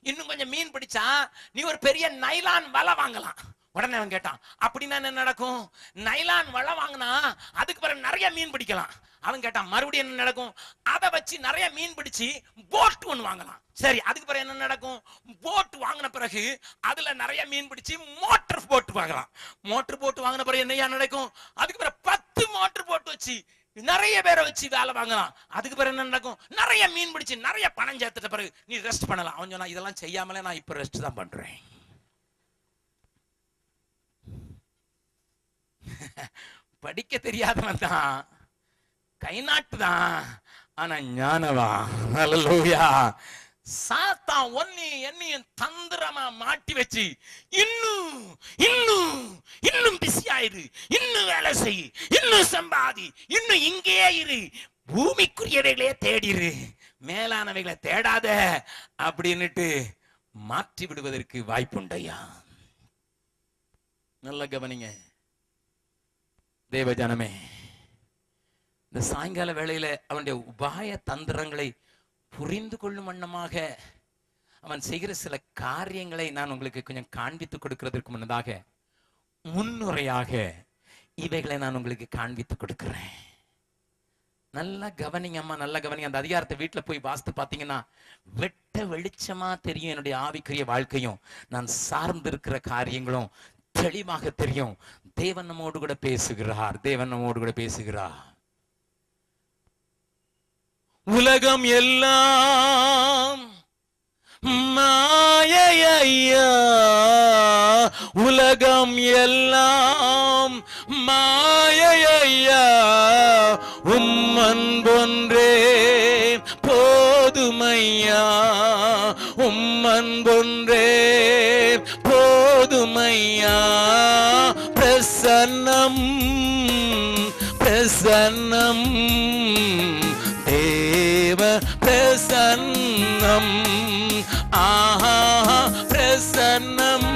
Speaker 1: இன்னும் கொஞ்சம் மீன் பிடிச்சா நீ ஒரு பெரிய நைலான் வலை வாங்கலாம். உடனே அவன் கேட்டான், அப்படின்னா என்ன நடக்கும்? நைலான் வலை வாங்கினா அதுக்கு பிறகு நிறைய மீன் பிடிக்கலாம். அவன் கேட்டான், மறுபடியும் என்ன நடக்கும்? அதை வச்சு நிறைய மீன் பிடிச்சு போட் ஒன்று வாங்கலாம். சரி, அதுக்கு பிறகு என்ன நடக்கும்? போட் வாங்கின பிறகு அதுல நிறைய மீன் பிடிச்சு மோட்டர் போட்டு வாங்கலாம். மோட்டர் போட்டு வாங்கின பிறகு என்னையா நடக்கும்? அதுக்கு பிறகு 10 மோட்டர் போட்டு வச்சு நிறைய பேரை வச்சு வேலை வாங்கலாம். அதுக்கு பிறகு என்ன நடக்கும்? நிறைய மீன் பிடிச்சு நிறைய பணம் சேர்த்துட்ட பிறகு நீ ரெஸ்ட் பண்ணலாம். அவன் சொன்னா, இதெல்லாம் செய்யாமலே நான் இப்ப ரெஸ்ட் தான் பண்றேன். படிக்க தெரியாதவன் தான், கை நாட்டு தான், ஆனா ஞானவா. ஹல்லேலூயா. சாத்தான் ஒன்னி என்னையும் தந்திரமா மாட்டி வச்சு இன்னும் இன்னும் இன்னும் பிஸி ஆயிரு, இன்னும் வேலை செய், இன்னும் சம்பாதி, இன்னும் இங்கேயே இரு, பூமிக்குரியவைகளே தேடிரு, மேலானவைகளை தேடாத அப்படின்னுட்டு மாற்றி விடுவதற்கு வாய்ப்புண்டையா. நல்ல கவனிங்க தேவஜனமே. இந்த சாயங்கால வேளையில அவனுடைய உபாய தந்திரங்களை புரிந்து கொள்ளும் வண்ணமாக அவன் செய்கிற சில காரியங்களை நான் உங்களுக்கு கொஞ்சம் காண்பித்து கொடுக்கிறதுக்கு முன்னதாக முன்னுரையாக இவைகளை நான் உங்களுக்கு காண்பித்து கொடுக்கிறேன். நல்லா கவனிங்க அம்மா, நல்லா கவனிங்க. அந்த அதிகாரத்தை வீட்டுல போய் வாசித்து பார்த்தீங்கன்னா வெட்ட வெளிச்சமா தெரியும். என்னுடைய ஆவிக்குரிய வாழ்க்கையும் நான் சார்ந்திருக்கிற காரியங்களும் தெளிவாக தெரியும். தேவன் நம்மோடு கூட பேசுகிறார், தேவன் நம்மோடு கூட பேசுகிறார். உலகம் எல்லாம் மாயையா, உலகம் எல்லாம் மாயையா, உம்மன்பொன்றே போதுமையா, உம்மன்பொன்றே போதுமையா. பிரசன்னம் பிரசன்னம் தேவ பிரசன்னம், ஆஹா பிரசன்னம்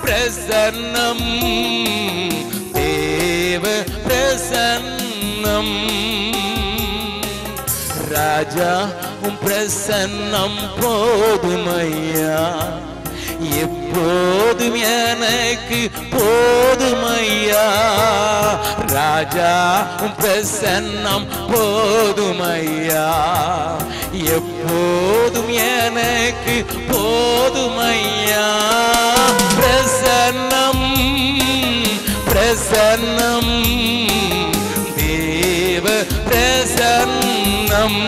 Speaker 1: பிரசன்னம் தேவ பிரசன்னம். ராஜா உம் பிரசன்னம் போதுமையா, எப்போதும் எனக்கு போதுமையா ராஜா உம் பிரசன்னம் போதுமையா எப்போதும் எனக்கு போதுமையா பிரசன்னம் பிரசன்னம் தேவ பிரசன்னம்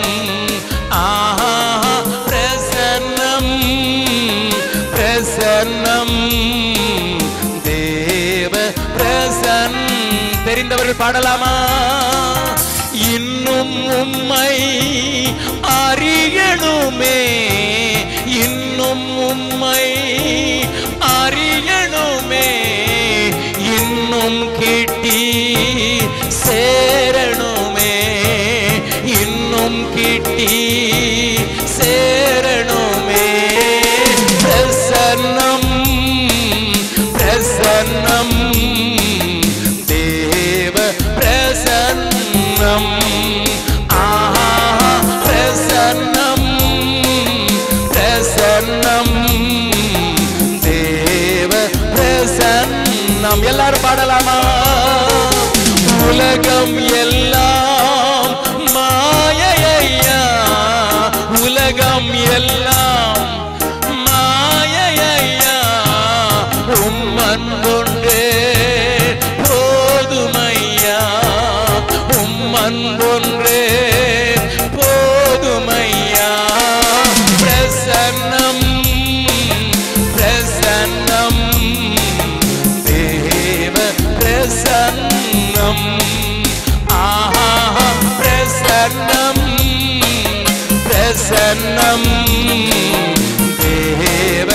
Speaker 1: ஆஹா பிரசன்னம் பிரசன்னம் தேவ பிரசன் தெரிந்தவர்கள் பாடலாமா இன்னும் உம்மை அறியணுமே இன்னும் உம்மை அறியணுமே இன்னும் கிட்டி சேரணுமே இன்னும் கிட்டி சேரணுமே பிரசன்னம் பிரசன்னம் தேவ பிரசன்னம் ஆஹா பிரசன்னம் பிரசன்னம் தேவ பிரசன்னம் எல்லாரும் பாடலாமா உலகம் எல்லாம் மாயையா உலகம் எல்லாம் மாயையா உம்மன் ஒன்றே போதுமையா உம்மன் ஒன்றே போதுமையா பிரசன்னம் பிரசன்னம் தேவ பிரசன்னம் ஆஹா பிரசன்னம் பிரசன்னம் தேவ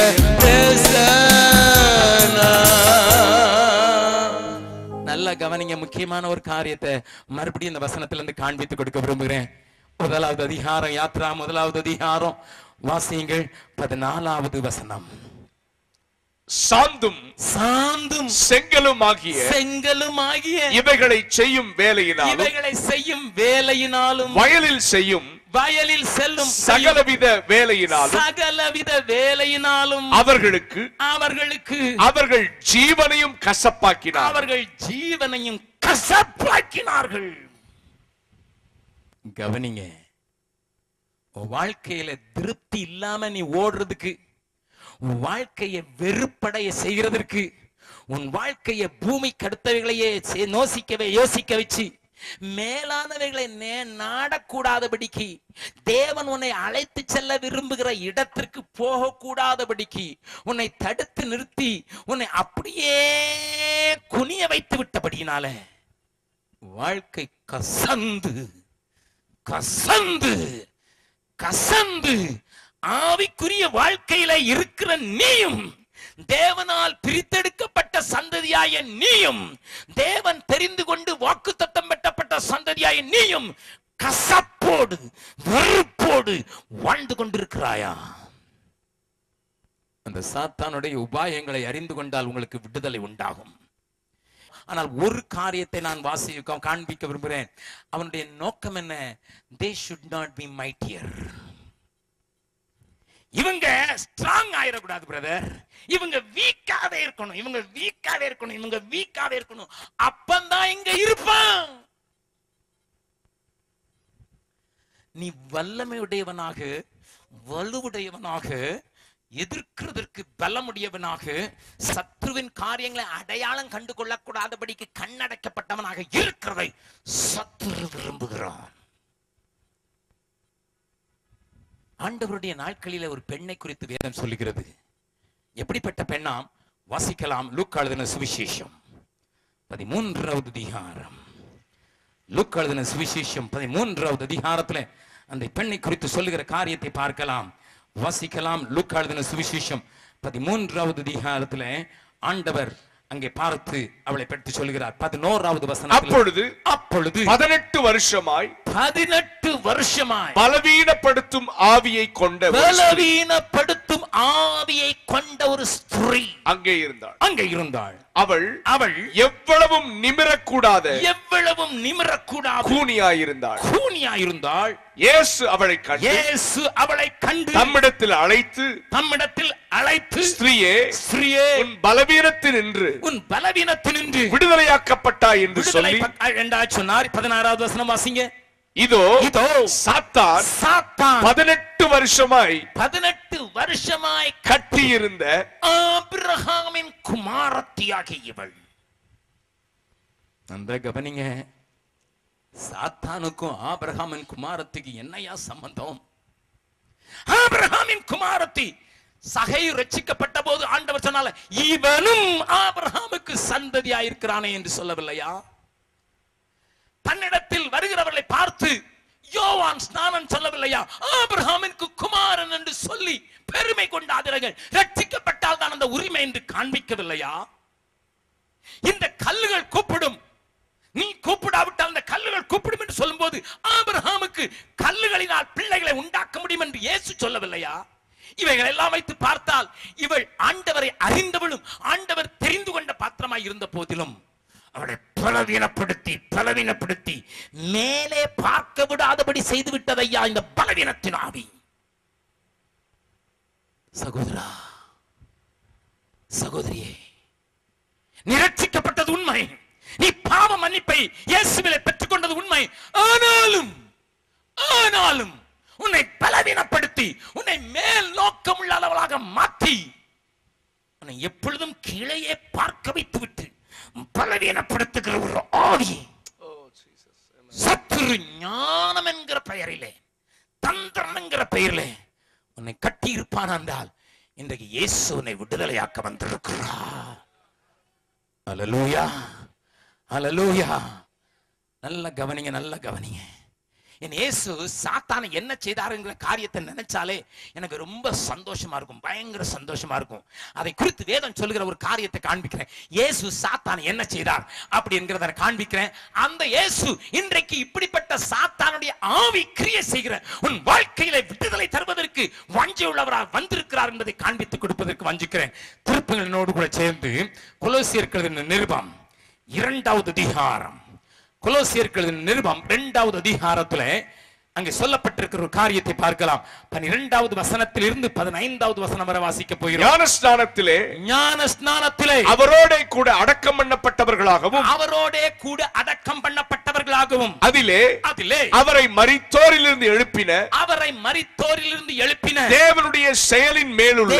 Speaker 1: நல்லா கவனிங்க முக்கியமான ஒரு காரியத்தை மறுபடியும் இந்த வசனத்துல இருந்து காண்பித்து கொடுக்க விரும்புகிறேன் முதலாவது அதிகாரம் யாத்ரா முதலாவது அதிகாரம் வாசியுங்கள் 14வது வசனம்
Speaker 2: சாந்தும்
Speaker 1: சாந்தும்
Speaker 2: செங்கலுமாகிய இவைகளை செய்யும் வேலையினாலும் வயலில் செல்லும் சகலவித வேலையினாலும் அவர்களுக்கு அவர்கள் ஜீவனையும் கசப்பாக்கினார்கள்
Speaker 1: கவனிங்க உன் வாழ்க்கையில திருப்தி இல்லாம நீ ஓடுறதுக்கு உன் வாழ்க்கையை வெறுப்படைய செய்கிறதற்கு உன் வாழ்க்கையை பூமி கடுத்தவைகளையே யோசிக்க வச்சு மேலானவைகளை நாடக்கூடாதபடிக்கு தேவன் உன்னை அழைத்து செல்ல விரும்புகிற இடத்திற்கு போக கூடாதபடிக்கு உன்னை தடுத்து நிறுத்தி உன்னை அப்படியே குனிய வைத்து விட்டபடியினால வாழ்க்கை கசந்து கசந்து கசந்து ஆவிக்குரிய வாழ்க்கையில இருக்கிற நீயும் தேவனால் பிரித்தெடுக்கப்பட்ட சந்ததியாய நீயும் தேவன் தெரிந்து கொண்டு வாக்குத்தத்தம் பெற்றப்பட்ட சந்ததியாய நீயும் கசப்போடு வெறுப்போடு வாழ்ந்து கொண்டிருக்கிறாயா? அந்த சாத்தானுடைய உபாயங்களை அறிந்து கொண்டால் உங்களுக்கு விடுதலை உண்டாகும். ஆனால் ஒரு காரியத்தை நான் காண்பிக்க விரும்புகிறேன். அவனுடைய நோக்கம் என்ன? They should not be mightier. இவங்க ஸ்ட்ராங் ஆயிடக்கூடாது பிரதர், இவங்க வீக்காவே இருக்கணும், இவங்க வீக்காவே இருக்கணும், இவங்க வீக்காவே இருக்கணும், அப்பந்தான் இங்க இருப்பான். நீ வல்லமையுடையவனாக வலுவுடையவனாக எதிர்க்கிறதற்கு பலமுடையவனாக சத்ருவின் காரியங்களை அடையாளம் கண்டு கொள்ளக்கூடாதபடிக்கு கண்ணடைக்கப்பட்டவனாக இருக்கிறதை சத்ரு விரும்புகிறான். ஆண்டவருடைய நாட்களில் ஒரு பெண்ணை குறித்து வேதம் சொல்லுகிறது. எப்படிப்பட்ட பெண்ணாம்? வாசிக்கலாம். லூக்கா எழுதின சுவிசேஷம் 13வது அதிகாரம். லூக்கா எழுதின சுவிசேஷம் 13வது அதிகாரத்துல அந்த பெண்ணை குறித்து சொல்லுகிற காரியத்தை பார்க்கலாம். வாசிக்கலாம். லூக்கா எழுதின சுவிசேஷம் 13வது அதிகாரத்துல ஆண்டவர் அங்கே பார்த்து அவளை பற்றி சொல்கிறார். 11வது வசனம். அப்பொழுது 18 வருஷமாய் பலவீனப்படுத்தும் ஆவியை கொண்ட ஆவியை கொண்ட ஒரு ஸ்திரீ அங்கே இருந்தாள். அவள்
Speaker 2: எவ்வளவும் நிமிரக்கூடாத
Speaker 1: கூனியாயிருந்தாள்.
Speaker 2: இயேசு அவளை கண்டு தம்மிடத்தில் அழைத்து ஸ்திரீயே உன் பலவீனத்தினின்று விடுதலையாக்கப்பட்டாய் என்று சொல்லி
Speaker 1: சொன்னார். 16வது வசனம் வாசிங்க.
Speaker 2: இதோ சாத்தான் 18 வருஷமாய் கட்டியிருந்த
Speaker 1: ஆபிரகாமின் குமாரத்தியாகிய இவள். அந்த கவனிங்க, சாத்தானுக்கும் ஆபிரகாமின் குமாரத்திக்கு என்னையா சம்பந்தம்? ஆபிரகாமின் குமாரத்தி சகை ரட்சிக்கப்பட்ட போது ஆண்டவர் சொன்னால இவனும் ஆபிரகாமுக்கு சந்ததியாயிருக்கிறானே என்று சொல்லவில்லையா? தன்னிடத்தில் வருகிறவர்களை பார்த்து யோவான் ஸ்நானன் சொல்லவில்லையா? ஆபிரகாமிற்கு குமாரன் என்று சொல்லி பெருமை கொண்டாடுங்கள், ரட்சிக்கப்பட்டால் தான் அந்த உரிமை என்று காண்பிக்கவில்லையா? இந்த கல்லுகள் கூப்பிடும், நீ கூப்பிடாவிட்டால் அந்த கல்லுகள் கூப்பிடும் என்று சொல்லும் போது ஆபிரகாமுக்கு கல்லுகளினால் பிள்ளைகளை உண்டாக்க முடியும் என்று இயேசு சொல்லவில்லையா? இவைகள் எல்லாம் வைத்து பார்த்தால் இவள் ஆண்டவரை அறிந்தவளும் ஆண்டவர் தெரிந்து கொண்ட பாத்திரமாய் இருந்த போதிலும் அவளை பலவீனப்படுத்தி மேலே பார்க்க விடாதபடி செய்து விட்டதையா இந்த பலவீனத்தின் ஆவி. சகோதரா, சகோதரியே, நீ ரட்சிக்கப்பட்டது உண்மை, நீ பாவ மன்னிப்பை இயேசுவிலே பெற்றுக் கொண்டது உண்மை. ஆனாலும் உன்னை பலவீனப்படுத்தி உன்னை மேல் நோக்கம் உள்ளவளாக மாற்றி உன்னை எப்பொழுதும் கீழே பார்க்க வைத்து விட்டு பலவீனப்படுத்துகிற ஒரு ஆவி, சத்துரு ஞானம் என்கிற பெயரிலே, தந்திரம் என்கிற பெயரிலே உன்னை கட்டி இருப்பான் என்றால் இன்றைக்கு இயேசு உன்னை விடுதலையாக்க வந்திருக்கிறார். அல்லேலூயா, அல்லேலூயா. நல்ல கவனிங்க. என் இயேசு சாத்தானை என்ன செய்தாருங்கிற காரியத்தை நினைச்சாலே எனக்கு ரொம்ப சந்தோஷமா இருக்கும், பயங்கர சந்தோஷமா இருக்கும். அதை குறித்து வேதம் சொல்லுகிற ஒரு காரியத்தை காண்பிக்கிறேன். இயேசு சாத்தானை என்ன செய்தார் அப்படி என்கிறத காண்பிக்கிறேன். அந்த இயேசு இன்றைக்கு இப்படிப்பட்ட சாத்தானுடைய ஆவி கிரியை செய்கிற உன் வாழ்க்கையில விடுதலை தருவதற்கு வஞ்சி உள்ளவராக வந்திருக்கிறார் என்பதை காண்பித்துக் கொடுப்பதற்கு வஞ்சிக்கிறேன். திருப்பங்களோடு கூட சேர்ந்து கொலோசியர்கள் நிருபம் 2வது அதிகாரம், கொலோசியர்கள் நிருபம் 2வது அதிகாரத்துல அங்கே சொல்லப்பட்டிருக்கிற ஒரு காரியத்தை பார்க்கலாம். 12வது வசனத்தில் இருந்து 15வது வசனம் வரை வாசிக்க போகிறோம். ஞானஸ்நானத்திலே அவரோட கூட அடக்கம் பண்ணப்பட்டவர்களாகவும் அதிலே அவரை மரித்தோரிலிருந்து எழுப்பின தேவனுடைய செயலின் மேலுள்ள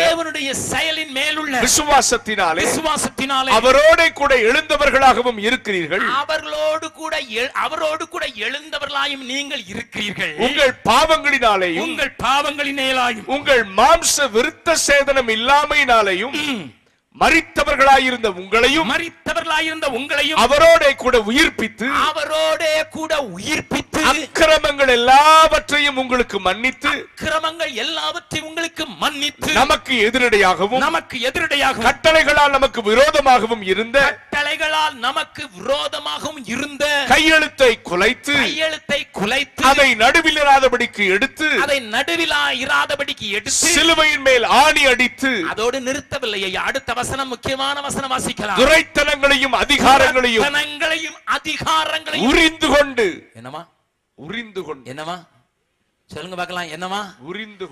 Speaker 1: விசுவாசத்தினாலே அவரோட கூட எழுந்தவர்களாகவும் இருக்கிறீர்கள். அவரோடு கூட எழுந்தவர்களாயும் நீங்கள் இருக்கிறீர்கள். உங்கள் பாவங்களினாலேயும் உங்கள் மாம்ச விருத்த சேதனம் இல்லாமையினாலேயும் மரித்தவர்களாயிருந்த உங்களையும் அவரோட கூட உயிர்ப்பித்து அக்கிரமங்கள் எல்லாவற்றையும் உங்களுக்கு மன்னித்து நமக்கு எதிரடையாகவும் கட்டளைகளால் நமக்கு விரோதமாகவும் இருந்த கையெழுத்தை குலைத்து அதை நடுவிலாதபடிக்கு எடுத்து சிலுவையின் மேல் ஆணி அடித்து அதோடு நிறுத்தவில்லை. அடுத்த வசனம் முக்கியமான வசனம் வாசிக்கலாம். துரைத்தனங்களையும் அதிகாரங்களையும் உரிந்து கொண்டு என்னமா சொல்லுங்க பார்க்கலாம். என்னமா? உரிந்து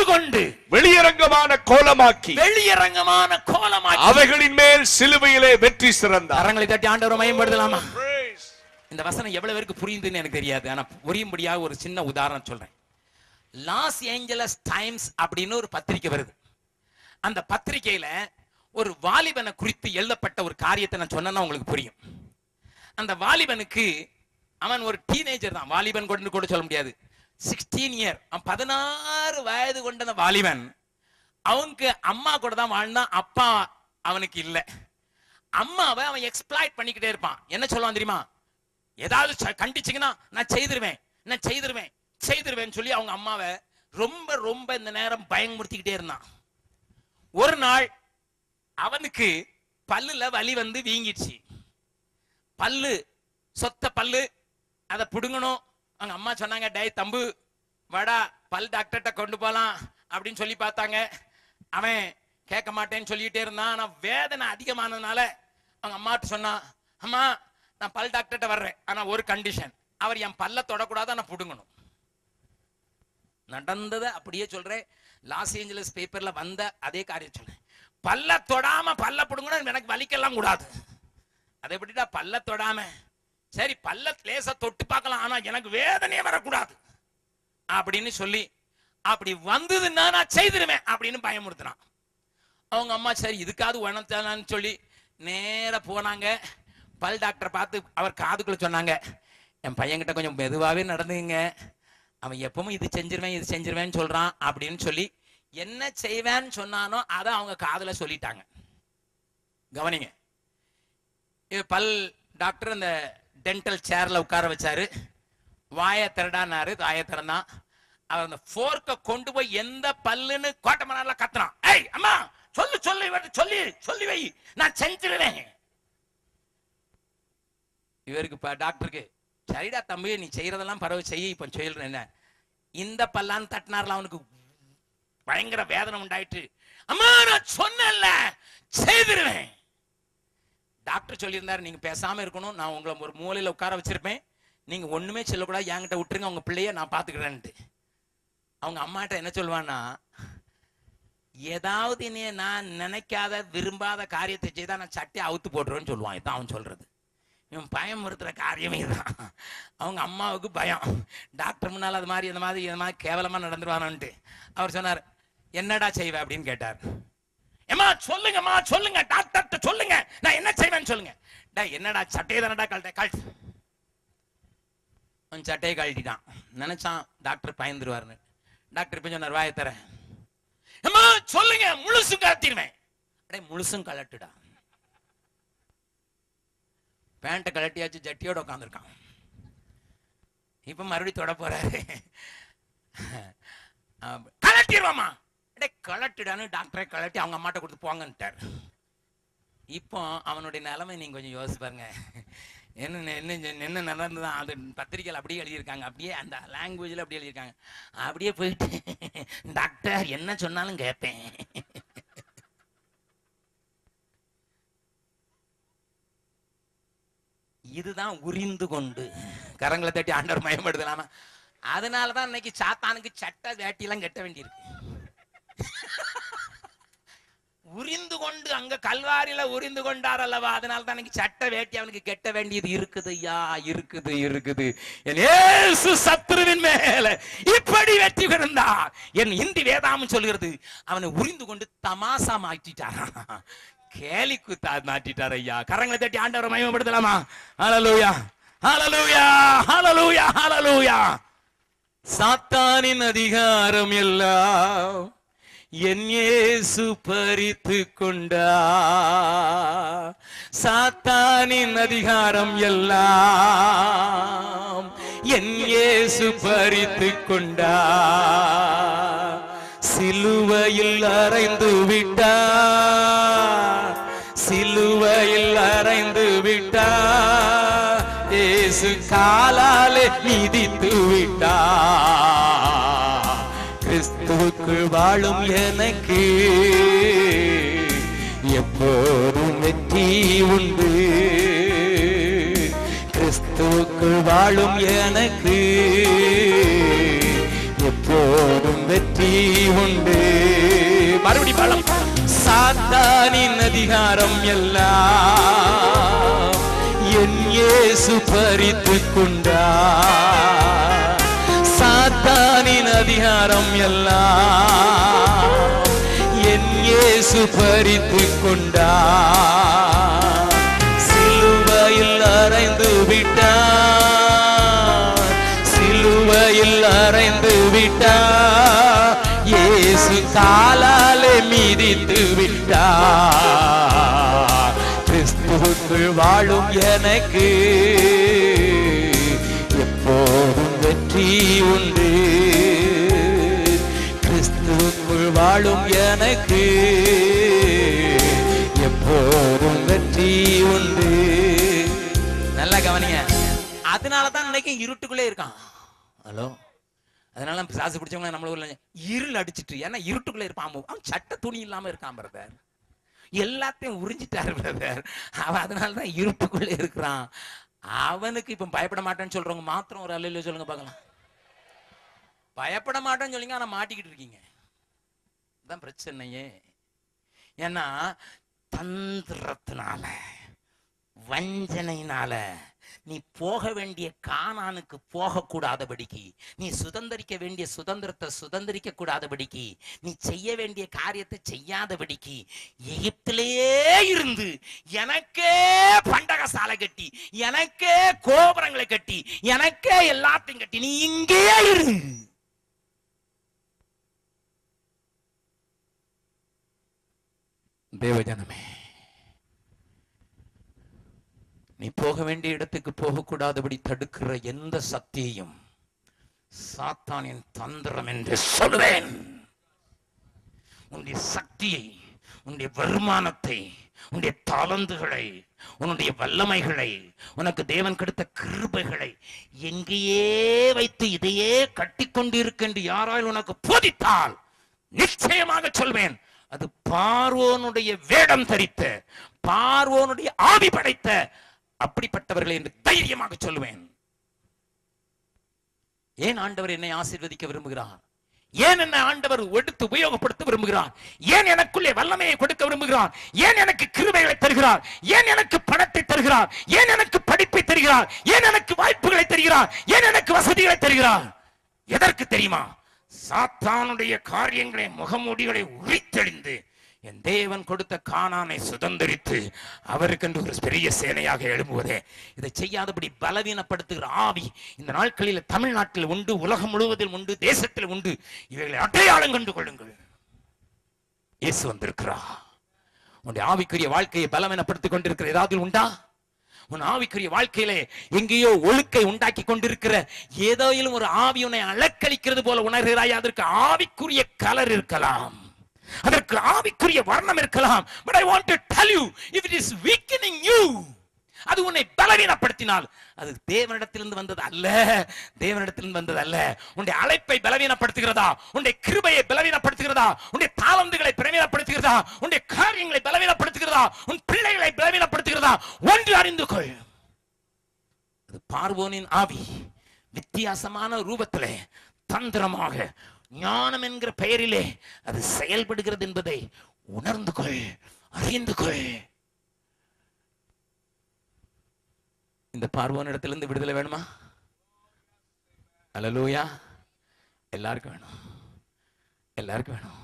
Speaker 1: கொண்டு வெளியரங்கமான கோலமாக்கி அவைகளின் மேல் சிலுவையிலே வெற்றி சிறந்தார். கரங்களை தட்டி ஆண்டவரை மகிமைப்படுத்தலாமா? இந்த வசனம் எவ்வளவு பேருக்கு புரியுதுன்னு எனக்கு தெரியாது, ஆனா புரியும்படியாக ஒரு சின்ன உதாரணம் சொல்றேன். லாஸ் ஏஞ்சலஸ் டைம்ஸ் அப்படின்னு ஒரு பத்திரிகை வருது. அந்த பத்திரிகையில ஒரு வாலிபனை குறித்து எழுதப்பட்ட ஒரு காரியத்தை நான் சொன்னா உங்களுக்கு புரியும். அந்த வாலிபனுக்கு, அவன் ஒரு டீனேஜர் தான், வாலிபன் கூட சொல்ல முடியாது, 16 இயர், 16 வயது கொண்ட அந்த வாலிபன் அவனுக்கு அம்மா கூட தான் வாழ்ந்தான். அப்பா அவனுக்கு இல்ல. அம்மாவை அவன் எக்ஸ்ப்ளாய்ட் பண்ணிக்கிட்டே இருப்பான். என்ன சொல்லுவான் தெரியுமா? ஏதாவது கண்டிச்சிங்கன்னா நான் செய்திருவேன் சொல்லி அவங்க அம்மாவை ரொம்ப ரொம்ப இந்த நேரம் பயமுறுத்திக்கிட்டே இருந்தான். ஒரு நாள் அவனுக்கு பல்லுல வலி வந்து வீங்கிடுச்சு. சொத்த பல்லு, அதை புடுங்கணும். அவங்க அம்மா சொன்னாங்க, டேய் தம்பு வாடா, பல் டாக்டர்கிட்ட கொண்டு போலாம் அப்படின்னு சொல்லி பார்த்தாங்க. அவன் கேட்க மாட்டேன்னு சொல்லிட்டே இருந்தான். ஆனா வேதனை அதிகமானதுனால அவங்க அம்மாட்ட சொன்னா, அம்மா நான் பல் டாக்டர்கிட்ட வர்றேன், ஆனா ஒரு கண்டிஷன், அவர் என் பல்ல தொடக்கூடாது, நான் புடுங்கணும். நடந்ததை அப்படியே சொல்றேன். லாஸ் ஏஞ்சலஸ் பேப்பர்ல வந்த அதே காரியம் சொல்றேன். பல்ல தொடாம பல்ல புடுங்கணும், எனக்கு வலிக்கலாம் கூடாது. அதை எப்படிடா பல்ல தொடாம? சரி பல்ல லேசா தொட்டு பார்க்கலாம், ஆனா எனக்கு வேதனையே வரக்கூடாது அப்படின்னு சொல்லி, அப்படி வந்ததுன்னா நான் செய்திருவேன் அப்படின்னு பயமுறுத்தினான். அவங்க அம்மா சரி இதுக்காவது உணர்த்தான்னு சொல்லி நேர போனாங்க. பல் டாக்டர் பார்த்து அவர் காதுக்குள்ள சொன்னாங்க, என் பையன்கிட்ட கொஞ்சம் மெதுவாகவே நடந்துங்க, அவன் எப்பவும் இது செஞ்சிருவேன் இது செஞ்சிருவேன்னு சொல்றான் அப்படின்னு சொல்லி என்ன செய்வேன்னு சொன்னானோ அதை அவங்க காதுல சொல்லிட்டாங்க. கவனிங்க, பல் டாக்டர் அந்த டென்டல் சேர்ல உட்கார வச்சாரு. வாயை திறடானாரு, வாயை திறந்தான். அவர் அந்த போர்க்க கொண்டு போய் எந்த பல்லுன்னு கோட்டமனால கத்துறான். ஏய் அம்மா சொல்லு சொல்லு சொல்லி சொல்லி வை, நான் செஞ்சிருவேன். இவருக்கு டாக்டருக்கு, சரிடா தம்பி நீ செய்யறதெல்லாம் பரவாயில்ல செய்ய, இப்ப சொல்றேன் என்ன, இந்த பல்லான்னு தட்டினார்ல அவனுக்கு பயங்கர வேதனை உண்டாயிட்டு, அம்மா நான் சொன்னேன்ல செய்திருவேன். டாக்டர் சொல்லியிருந்தாரு நீங்க பேசாம இருக்கணும், நான் உங்களை ஒரு மூலையில உட்கார வச்சிருப்பேன், நீங்க ஒண்ணுமே சொல்லக்கூடாது, என்கிட்ட விட்டுருங்க, உங்க பிள்ளைய நான் பாத்துக்கிறேன்ட்டு. அவங்க அம்மாட்ட என்ன சொல்லுவான்னா, ஏதாவது நான் நினைக்காத விரும்பாத காரியத்தை செய்தா நான் சட்டை அவுத்து போட்டுருவேன்னு சொல்லுவான். இதான் அவன் சொல்றது. இவன் பயமுறுத்துற காரியமே தான். அவங்க அம்மாவுக்கு பயம், டாக்டர் முன்னால் அது மாதிரி இந்த மாதிரி கேவலமா நடந்துருவானு. அவர் சொன்னார், என்னடா செய்வேன் அப்படின்னு கேட்டார். ஏமா சொல்லுங்கம்மா சொல்லுங்க, டாக்டர் சொல்லுங்க, நான் என்ன செய்வேன்னு சொல்லுங்க. என்னடா சட்டையை தானடா கழட்டு. அவன் சட்டையை கழட்டிட்டான். நினைச்சான் டாக்டர் பயந்துருவாருன்னு. டாக்டர் இப்ப சொன்னார், வாயை தரேன், ஏமா சொல்லுங்க, முழுசும் கழட்டிடுவேன். முழுசும் கழட்டுடா. பேண்ட கழட்டியாச்சு, ஜட்டியோட உட்காந்துருக்கான். இப்ப மறுபடியும் தொட போறாரு. கழட்டிடுவாமா, கழட்டுடான்னு டாக்டரை கழட்டி அவங்க அம்மாட்ட கொடுத்து போங்கன்ட்டார். இப்போ அவனுடைய நிலைமை நீங்க கொஞ்சம் யோசிச்சு பாருங்க. என்ன நடந்ததுதான் அது பத்திரிகையில் அப்படியே எழுதியிருக்காங்க, அப்படியே அந்த லாங்குவேஜ்ல அப்படியே எழுதியிருக்காங்க. அப்படியே போயிட்டு டாக்டர் என்ன சொன்னாலும் கேட்பேன். இதுதான் உரிந்து கொண்டு. கரங்களை தட்டி ஆண்டவர் மயப்படுத்தலாமா? அதனாலதான் இன்னைக்கு சாத்தானுக்கு சட்ட வேட்டியெல்லாம் கட்ட வேண்டியிருக்கு. உரிந்து கொண்டு அங்க கல்வாரியில உரிந்து கொண்டார் அல்லவா, அதனால தான் சட்ட வேட்டி அவனுக்கு கெட்ட வேண்டியது இருக்குது. ஐயா இருக்குது இருக்குது. என் இயேசு சத்துருவின் மேல இப்படி வெற்றி கிடந்தா, என் இந்தி வேதாமம் சொல்கிறது, அவனை உரிந்து கொண்டு தமாசா மாற்றிட்டாரா, கேலி கூத்தா மாற்றிட்டார். ஐயா கரங்களை தட்டி ஆண்டவரை மகிமைப்படுத்தலாமா? ஹல்லேலூயா ஹல்லேலூயா ஹல்லேலூயா ஹல்லேலூயா. சாத்தானின் அதிகாரம் எல்லாம் என் இயேசு பறித்து கொண்டா. சாத்தானின் அதிகாரம் எல்லாம் என் இயேசு பறித்து கொண்டா. சிலுவையில் அறைந்து விட்டா, சிலுவையில் அறைந்து விட்டா, இயேசு காலாலே மிதித்து விட்டா. கிறிஸ்துவுக்குள் வாழும் எனக்கு எப்போதும் வெற்றி உண்டு. கிறிஸ்துவுக்குள் வாழும் எனக்கு எப்போதும் வெற்றி உண்டு. மறுபடி பாடம். சாத்தானின் அதிகாரம் எல்லாம் என் இயேசு பறித்து கொண்டா. சாத்தானின் அதிகாரம் எல்லாம் என் இயேசு பறித்து கொண்டா. சிலுவையில் அறைந்து விட்டார், சிலுவையில் அறைந்து விட்டார். இயேசு காலாலே மிதித்து விட்டார். கிறிஸ்துவுக்குள் வாழும் எனக்கு எப்போதும் வெற்றி உண்டு. கிறிஸ்துவுக்குள் வாழும் எனக்கு எப்போதும் வெற்றி உண்டு. நல்லா கவனிங்க. அதனாலதான் இன்னைக்கு இருட்டுக்குள்ளே இருக்கான். ஹலோ, அதனால பிசாசு பிடிச்சவங்க நம்மள ஊர்ல இருள் அடிச்சிட்டு, ஏன்னா இருட்டுக்குள்ள இருப்பான். அவன் சட்ட துணி இல்லாம இருக்கான் பிரதர், எல்லாத்தையும் உறிஞ்சிட்டாரு பிரதர். அவன் அதனாலதான் இருட்டுக்குள்ள இருக்கிறான். அவனுக்கு இப்ப பயப்பட மாட்டேன்னு சொல்றவங்க மாத்திரம் ஒரு அல்லையில சொல்லுங்க பார்க்கலாம். பயப்பட மாட்டேன்னு சொல்லிங்க, ஆனா மாட்டிக்கிட்டு இருக்கீங்க. தான் பிரச்சனையே. ஏன்னா தந்திரத்தினால, வஞ்சனையினால நீ போக வேண்டிய கானானுக்கு போக கூடாதபடிக்கு, நீ சுதந்திரிக்க வேண்டிய சுதந்திரத்தை சுதந்திரிக்க கூடாதபடிக்கு, நீ செய்ய வேண்டிய காரியத்தை செய்யாதபடிக்கு, எகிப்திலேயே இருந்து எனக்கே பண்டகசாலை கட்டி, எனக்கே கோபுரங்களை கட்டி, எனக்கே எல்லாத்தையும் கட்டி, நீ இங்கேயே இரு. தேவஜனமே, நீ போக வேண்டிய இடத்துக்கு போகக்கூடாதபடி தடுக்கிற எந்த சக்தியையும் சாத்தானின் தந்திரம் என்று சொல்லுவேன். உன்னுடைய சக்தியை, உன்னுடைய வருமானத்தை, உன்னுடைய தாளந்துகளை, உன்னுடைய வல்லமைகளை, உனக்கு தேவன் கொடுத்த கிருபைகளை எங்கேயே வைத்து இதையே கட்டிக்கொண்டிருக்க என்று யாரால் உனக்கு போதித்தால் நிச்சயமாக சொல்வேன், அது பார்வோனுடைய வேடம் தரித்த, பார்வோனுடைய ஆவி படைத்த அப்படிப்பட்டவர்களை என்று தைரியமாக சொல்லுவேன். ஏன் ஆண்டவர் என்னை ஆசீர்வதிக்க விரும்புகிறார்? ஏன் என்னை ஆண்டவர் எடுத்து உபயோகப்படுத்த விரும்புகிறார்? ஏன் எனக்குள்ளே வல்லமையை கொடுக்க விரும்புகிறார்? ஏன் எனக்கு கிருபைகளை தருகிறார்? ஏன் எனக்கு பணத்தை தருகிறார்? ஏன் எனக்கு படிப்பை தருகிறார்? ஏன் எனக்கு வாய்ப்புகளை தருகிறார்? ஏன் எனக்கு வசதிகளை தருகிறார்? எதற்கு தெரியுமா? சாத்தானுடைய காரியங்களை, முகமூடிகளை உரித்தெறிந்து என் தேவன் கொடுத்த கானானை சுதந்திரித்து அவருக்கென்று ஒரு பெரிய சேனையாக எழும்புவதே. இதை செய்யாதபடி பலவீனப்படுத்துகிற ஆவி இந்த நாட்களில் தமிழ்நாட்டில் உண்டு, உலகம் முழுவதில் உண்டு, தேசத்தில் உண்டு. இவைகளை அடையாளம் கண்டு கொள்ளுங்கள். இயேசு வந்திருக்கிறார். உன்னுடைய ஆவிக்குரிய வாழ்க்கையை பலவீனப்படுத்திக் கொண்டிருக்கிற ஏதாவது உண்டா? உன் ஆவிக்குரிய வாழ்க்கையிலே எங்கேயோ ஒழுக்கை உண்டாக்கி கொண்டிருக்கிற ஏதோயிலும் ஒரு ஆவி உன்னை அலக்களிக்கிறது போல உணர்கிறாய். அதற்கு ஆவிக்குரிய கலர் இருக்கலாம், அதற்கு ஆவிக்குரிய வர்ணம் இருக்கலாம். But I want to tell you, if it is weakening you, அது உன்னை பலவீனப்படுத்தினால் அது தேவனிடத்திலிருந்து வந்தது அல்ல, தேவனிடத்திலிருந்து வந்தது அல்ல. உன்னுடைய அழைப்பை பலவீனப்படுத்துகிறதா? உன்னுடைய கிருபையை பலவீனப்படுத்துகிறதா? உன்னுடைய தாளந்துகளை பலவீனப்படுத்துகிறதா? உன்னுடைய காரியங்களை பலவீனப்படுத்துகிறதா? உன் பிள்ளைகளை பலவீனப்படுத்துகிறதா? ஒன்று அறிந்து கொள், அது பார்வோனின் ஆவி வித்தியாசமான ரூபத்திலே தந்திரமாக ஞானம் என்கிற பெயரிலே அது செயல்படுகிறது என்பதை உணர்ந்து கொள், அறிந்து கொள். இந்த பார்வோன் இடத்திலிருந்து விடுதலை வேணுமா? அல்லேலூயா. எல்லாருக்கும் வேணும், எல்லாருக்கும் வேணும்.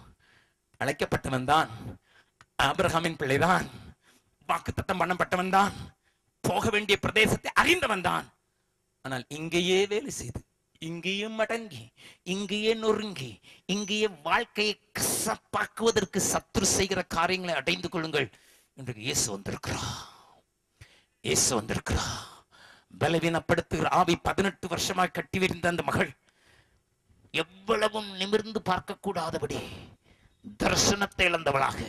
Speaker 1: அழைக்கப்பட்டவன் தான், ஆபிரகாமின் பிள்ளைதான், வாக்குத்தத்தம் பண்ணப்பட்டவன் தான், போக வேண்டிய பிரதேசத்தை அறிந்தவன் தான். ஆனால் இங்கேயே வேலை செய்து, இங்கேயே மடங்கி, இங்கேயே நொறுங்கி, இங்கேயே வாழ்க்கையை கசப்பாக்குவதற்கு சத்துரு செய்கிற காரியங்களை அடைந்து கொள்ளுங்கள் என்று இயேசு வந்திருக்கிறார். இயேசு வந்திருக்கிறார். பலவீனப்படுத்துகிற ஆவி 18 வருஷமாக கட்டிவிருந்த அந்த மகள் எவ்வளவும் நிமிர்ந்து பார்க்க கூடாதபடி தரிசனத்தை இழந்தவளாக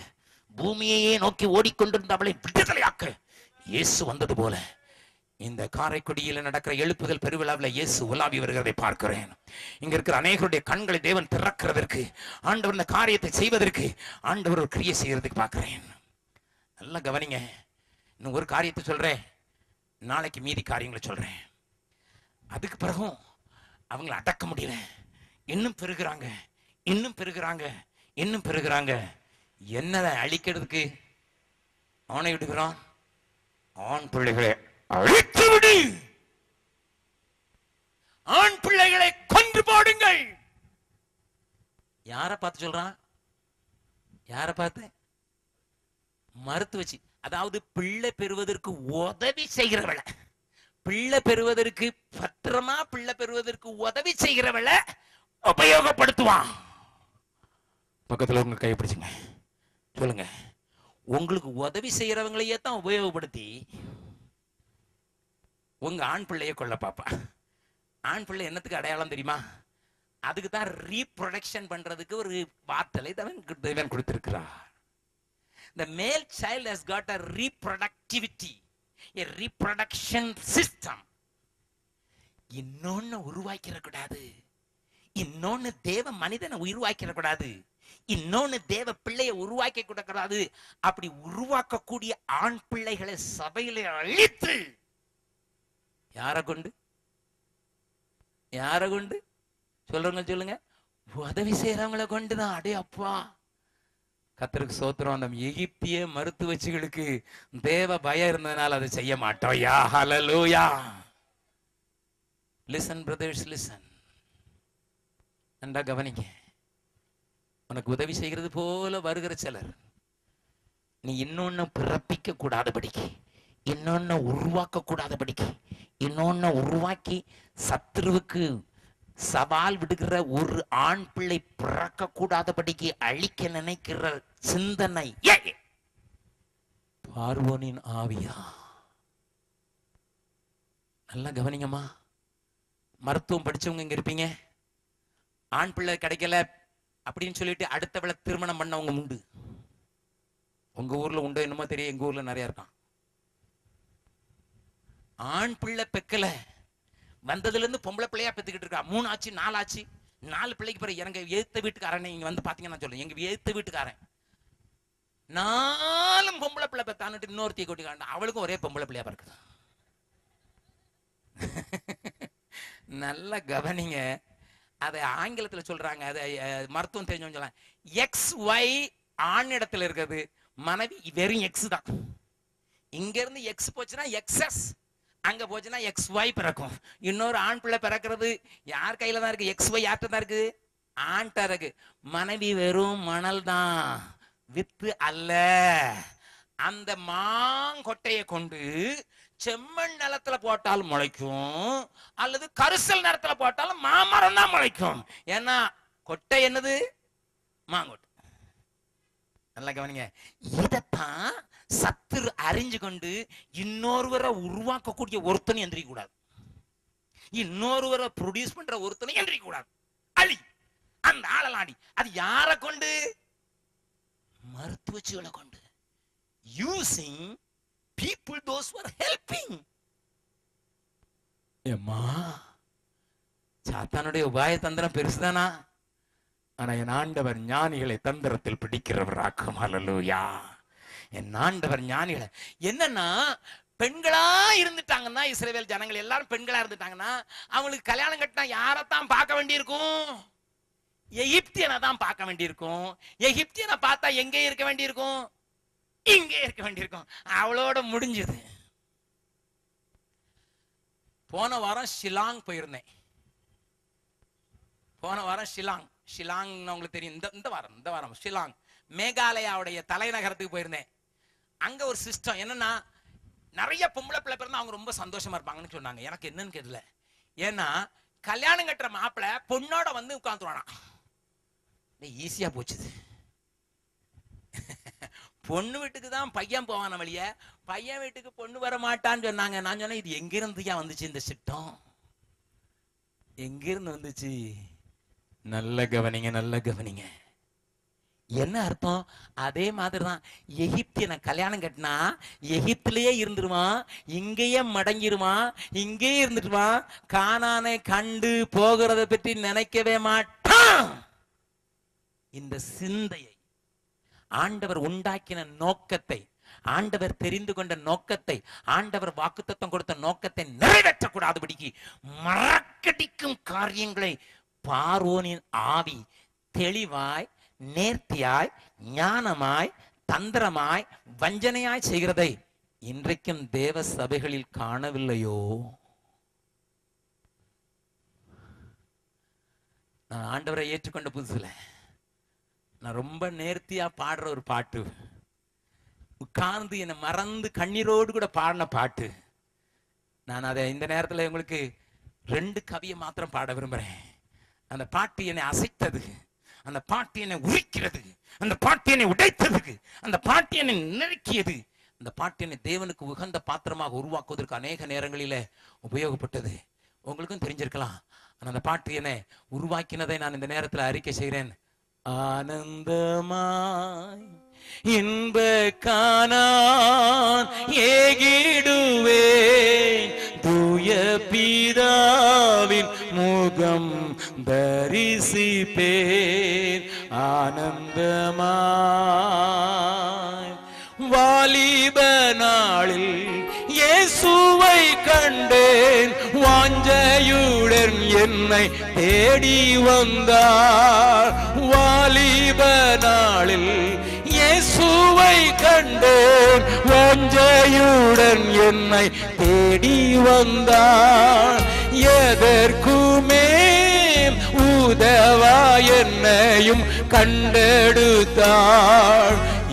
Speaker 1: பூமியையே நோக்கி ஓடிக்கொண்டிருந்த அவளை விடுதலையாக்க இயேசு வந்தது போல இந்த காரைக்குடியில் நடக்கிற எழுப்புதல் பெருவிழாவில் இயேசு உலாவி வருகிறதை பார்க்கிறேன். இங்க இருக்கிற அநேகருடைய கண்களை தேவன் திறக்கிறதற்கு, ஆண்டவர் இந்த காரியத்தை செய்வதற்கு, ஆண்டவர் ஒரு கிரியை செய்யறதுக்கு பார்க்கிறேன். நல்லா கவனிங்க. இன்னும் ஒரு காரியத்தை சொல்றேன், நாளைக்கு மீதி காரியங்களை சொல்றேன். அதுக்கு பிறகும் அவங்களை அடக்க முடியல, இன்னும் பெருகிறாங்க, இன்னும் பெருகிறாங்க, இன்னும் பெருகிறாங்க. என்னதை அழிக்கிறதுக்கு ஆணை விடுகிறான்? ஆண் பிள்ளைகளை அழித்து விடு, ஆண் பிள்ளைகளை கொன்று போடுங்கள். யாரை பார்த்து சொல்றான்? யாரை பார்த்து? மறுத்து வச்சு, அதாவது பிள்ளை பெறுவதற்கு உதவி செய்கிறவளை, பிள்ளை பெறுவதற்கு பத்திரமா பிள்ளை பெறுவதற்கு உதவி செய்கிறவளை உபயோகப்படுத்துவான். பக்கத்தில் உங்க கை பிடிச்சுங்க, சொல்லுங்க. உங்களுக்கு உதவி செய்யறவங்களையே தான் உபயோகப்படுத்தி உங்க ஆண் பிள்ளைய கொள்ள பாப்பா. ஆண் பிள்ளை என்னத்துக்கு அடையாளம் தெரியுமா? அதுக்கு தான் ரீப்ரொடக்ஷன் பண்றதுக்கு ஒரு வார்த்தை தேவன் கொடுத்திருக்கிறார். The male child has got a reproductivity, a reproduction system. இன்னொன்னு உருவாக்கிற கூடாது, இன்னொன்னு தேவ மனிதனை உருவாக்கிட கூடாது, இன்னொன்னு தேவ பிள்ளையை உருவாக்கி கூடாது. அப்படி உருவாக்கக்கூடிய ஆண் பிள்ளைகளை சபையில அழித்து யாரை கொண்டு சொல்லுங்க, உதவி செய்யறவங்களை கொண்டுதான். அடே அப்பா, கர்த்தருக்கு ஸ்தோத்திரம். அந்த எகிப்திய மருத்துவச்சிகளுக்கு தேவ பயம் இருந்ததுனால அதை செய்ய மாட்டோம். Yeah hallelujah. Listen brothers, listen. நன்றா கவனிங்க. உனக்கு உதவி செய்கிறது போல வருகிற சிலர், நீ இன்னொன்னு பிறப்பிக்க கூடாதபடிக்கு, இன்னொன்னு உருவாக்க கூடாதபடிக்கு, இன்னொன்னு உருவாக்கி சத்துருவுக்கு சவால் விடுகிற ஒரு ஆண் பிள்ளை பிறக்க கூடாதபடிக்கு அழிக்க நினைக்கிற சிந்தனை பார்வோனின் ஆவியா. நல்லா கவனிங்கம்மா. மருத்துவம் படிச்சவங்க இங்க இருப்பீங்க. ஆண் பிள்ளை கிடைக்கல அப்படின்னு சொல்லிட்டு அடுத்தவளை திருமணம் பண்ணவங்க உண்டு. உங்க ஊர்ல உண்டோ என்னமோ தெரியும், எங்க ஊர்ல நிறைய இருக்கான். ஆண் பிள்ளை பெக்கல, வந்ததுல இருந்து பொம்பளை பிள்ளையா பெத்துக்கிட்டு இருக்கா. 3 ஆச்சு 4 ஆச்சு. 4 பிள்ளைக்கு பிறகு எனக்கு எழுத்த வீட்டுக்காரன் இங்க வந்து பாத்தீங்கன்னா சொல்லுங்க, எங்க எழுத்த வீட்டுக்காரன் 4 பொம்பளை பிள்ளை பெத்தான்னுட்டு இன்னொருத்தி கொட்டி காண்ட, அவளுக்கும் ஒரே பொம்பளை பிள்ளையா பிறக்குது. நல்ல கவனிங்க. அதை ஆங்கிலத்தில் சொல்றாங்க, அதை மருத்துவம் தெரிஞ்சவங்க சொல்லலாம். XY ஆண் இடத்துல இருக்கிறது, மனைவி வெறும் X தான். இங்க இருந்து X போச்சுன்னா XS, அங்க போச்சுன்னா XY பிறக்கும். இன்னொரு ஆண் பிள்ளை பிறக்கிறது யார் கையில தான் இருக்கு? XY யார்கிட்ட தான் இருக்கு? ஆண்ட இருக்கு. மனைவி வெறும் மணல் தான், வித்து அல்ல. அந்த மாங்கொட்டையை கொண்டு செம்மண் நிலத்துல போட்டாலும் முளைக்கும், அல்லது கரிசல் நிலத்துல போட்டாலும் மாமரம் தான் முளைக்கும். ஏன்னா கொட்டை என்னது? மாங்கொட்டை. நல்லா கவனிங்க. இதத்தான் சத்துரு அறிஞ்சு கொண்டு இன்னொருவரை உருவாக்கக்கூடிய ஒருத்தனை எந்திரிக்க கூடாது, இன்னொருவரை ப்ரொடியூஸ் பண்ற ஒருத்தனை எந்திரிக்க கூடாது. அழி அந்த ஆளலாடி. அது யாரை கொண்டு? மருத்துவச்சிகளை கொண்டு. using people those who are helping. ஏம்மா, சாத்தானுடைய உபாய தந்திரம் பெருசுதானா? ஆனா என் ஆண்டவர் ஞானிகளை தந்திரத்தில் பிடிக்கிறவராக்கும். ஹல்லேலூயா. என் ஆண்டவர் ஞானிகளை என்னன்னா, பெண்களா இருந்துட்டாங்கன்னா, இஸ்ரவேல் ஜனங்கள் எல்லாரும் பெண்களா இருந்துட்டாங்கன்னா, அவங்களுக்கு கல்யாணம் கட்டினா யாரைத்தான் பார்க்க வேண்டியிருக்கும்? எகிப்தியனை தான் பார்க்க வேண்டியிருக்கும். எகிப்தியனை பார்த்தா எங்கே இருக்க வேண்டியிருக்கும்? இங்கே இருக்க வேண்டியிருக்கும். அவளோட முடிஞ்சது. போன வாரம் ஷிலாங் போயிருந்தேன். போன வாரம் ஷிலாங் உங்களுக்கு தெரியும். இந்த வாரம் ஷிலாங் மேகாலயாவுடைய தலைநகரத்துக்கு போயிருந்தேன். அங்க ஒரு சிஸ்டம் என்னன்னா, நிறைய பொம்பளை பிள்ளை பிறந்தா அவங்க ரொம்ப சந்தோஷமா இருப்பாங்கன்னு சொன்னாங்க. எனக்கு என்னன்னு கேட்கல. ஏன்னா கல்யாணம் கட்டுற மாப்பிள்ளை பொண்ணோட வந்து உட்காந்துருவானா. ஈஸியா போச்சுது. பொண்ணு வீட்டுக்கு தான் பையன் போவான வழிய, பையன் வீட்டுக்கு பொண்ணு வர மாட்டான்னு சொன்னாங்க. நான் சொன்னேன், இது எங்கிருந்துயா வந்துச்சு இந்த சிட்டம்? எங்கிருந்து வந்துச்சு? நல்ல கவனிங்க, நல்ல கவனிங்க. என்ன அர்த்தம்? அதே மாதிரிதான் எகிப்தியனை கல்யாணம் கட்டினா எகிப்திலேயே இருந்துருவான், இங்கேயே மடங்கிருவான், இங்கேயே இருந்துட்டுவான். கானானை கண்டு போகிறத பற்றி நினைக்கவே மாட்டான். இந்த சிந்தையை ஆண்டவர் உண்டாக்கின நோக்கத்தை, ஆண்டவர் தெரிந்து கொண்ட நோக்கத்தை, ஆண்டவர் வாக்குத்தத்தம் கொடுத்த நோக்கத்தை நிறைவேற்றக்கூடாதபடிக்கு மறக்கடிக்கும் காரியங்களை பார்வோனின் ஆவி தெளிவாய், நேர்த்தியாய், ஞானமாய், தந்திரமாய், வஞ்சனையாய் செய்கிறதை இன்றைக்கும் தேவ சபைகளில் காணவில்லையோ? நான் ஆண்டவரை ஏற்றுக்கொண்ட புதுசுல நான் ரொம்ப நேர்த்தியா பாடுற ஒரு பாட்டு, உட்கார்ந்து என்னை மறந்து கண்ணீரோடு கூட பாடின பாட்டு. நான் அதை இந்த நேரத்தில் உங்களுக்கு 2 கவியை மாத்திரம் பாட விரும்புறேன். அந்த பாட்டு என்னை அசைத்தது, அந்த பாட்டு என்னை உரிக்கிறது, அந்த பாட்டு என்னை உடைத்ததுக்கு, அந்த பாட்டு என்னை நெருக்கியது, அந்த பாட்டு என்னை தேவனுக்கு உகந்த பாத்திரமாக உருவாக்குவதற்கு அநேக நேரங்களில உபயோகப்பட்டது. உங்களுக்கும் தெரிஞ்சிருக்கலாம். ஆனால் அந்த பாட்டு என்னை உருவாக்கினதை நான் இந்த நேரத்தில் அறிக்கை செய்கிறேன். ஆனந்தமாய் இன்ப கானான் ஏகிடுவே தூய பிதாவின் முகம் தரிசிப்பேன் ஆனந்தமாய். வாலிப நாளில் இயேசுவை கண்டேன், வாஞ்சையுடன் என்னை தேடி வந்தார். வாலிப நாளில் இயேசுவை கண்டேன், வாஞ்சையுடன் என்னை தேடி வந்தார். எதற்குமே உதவா என்னையும் கண்டெடுத்தார்.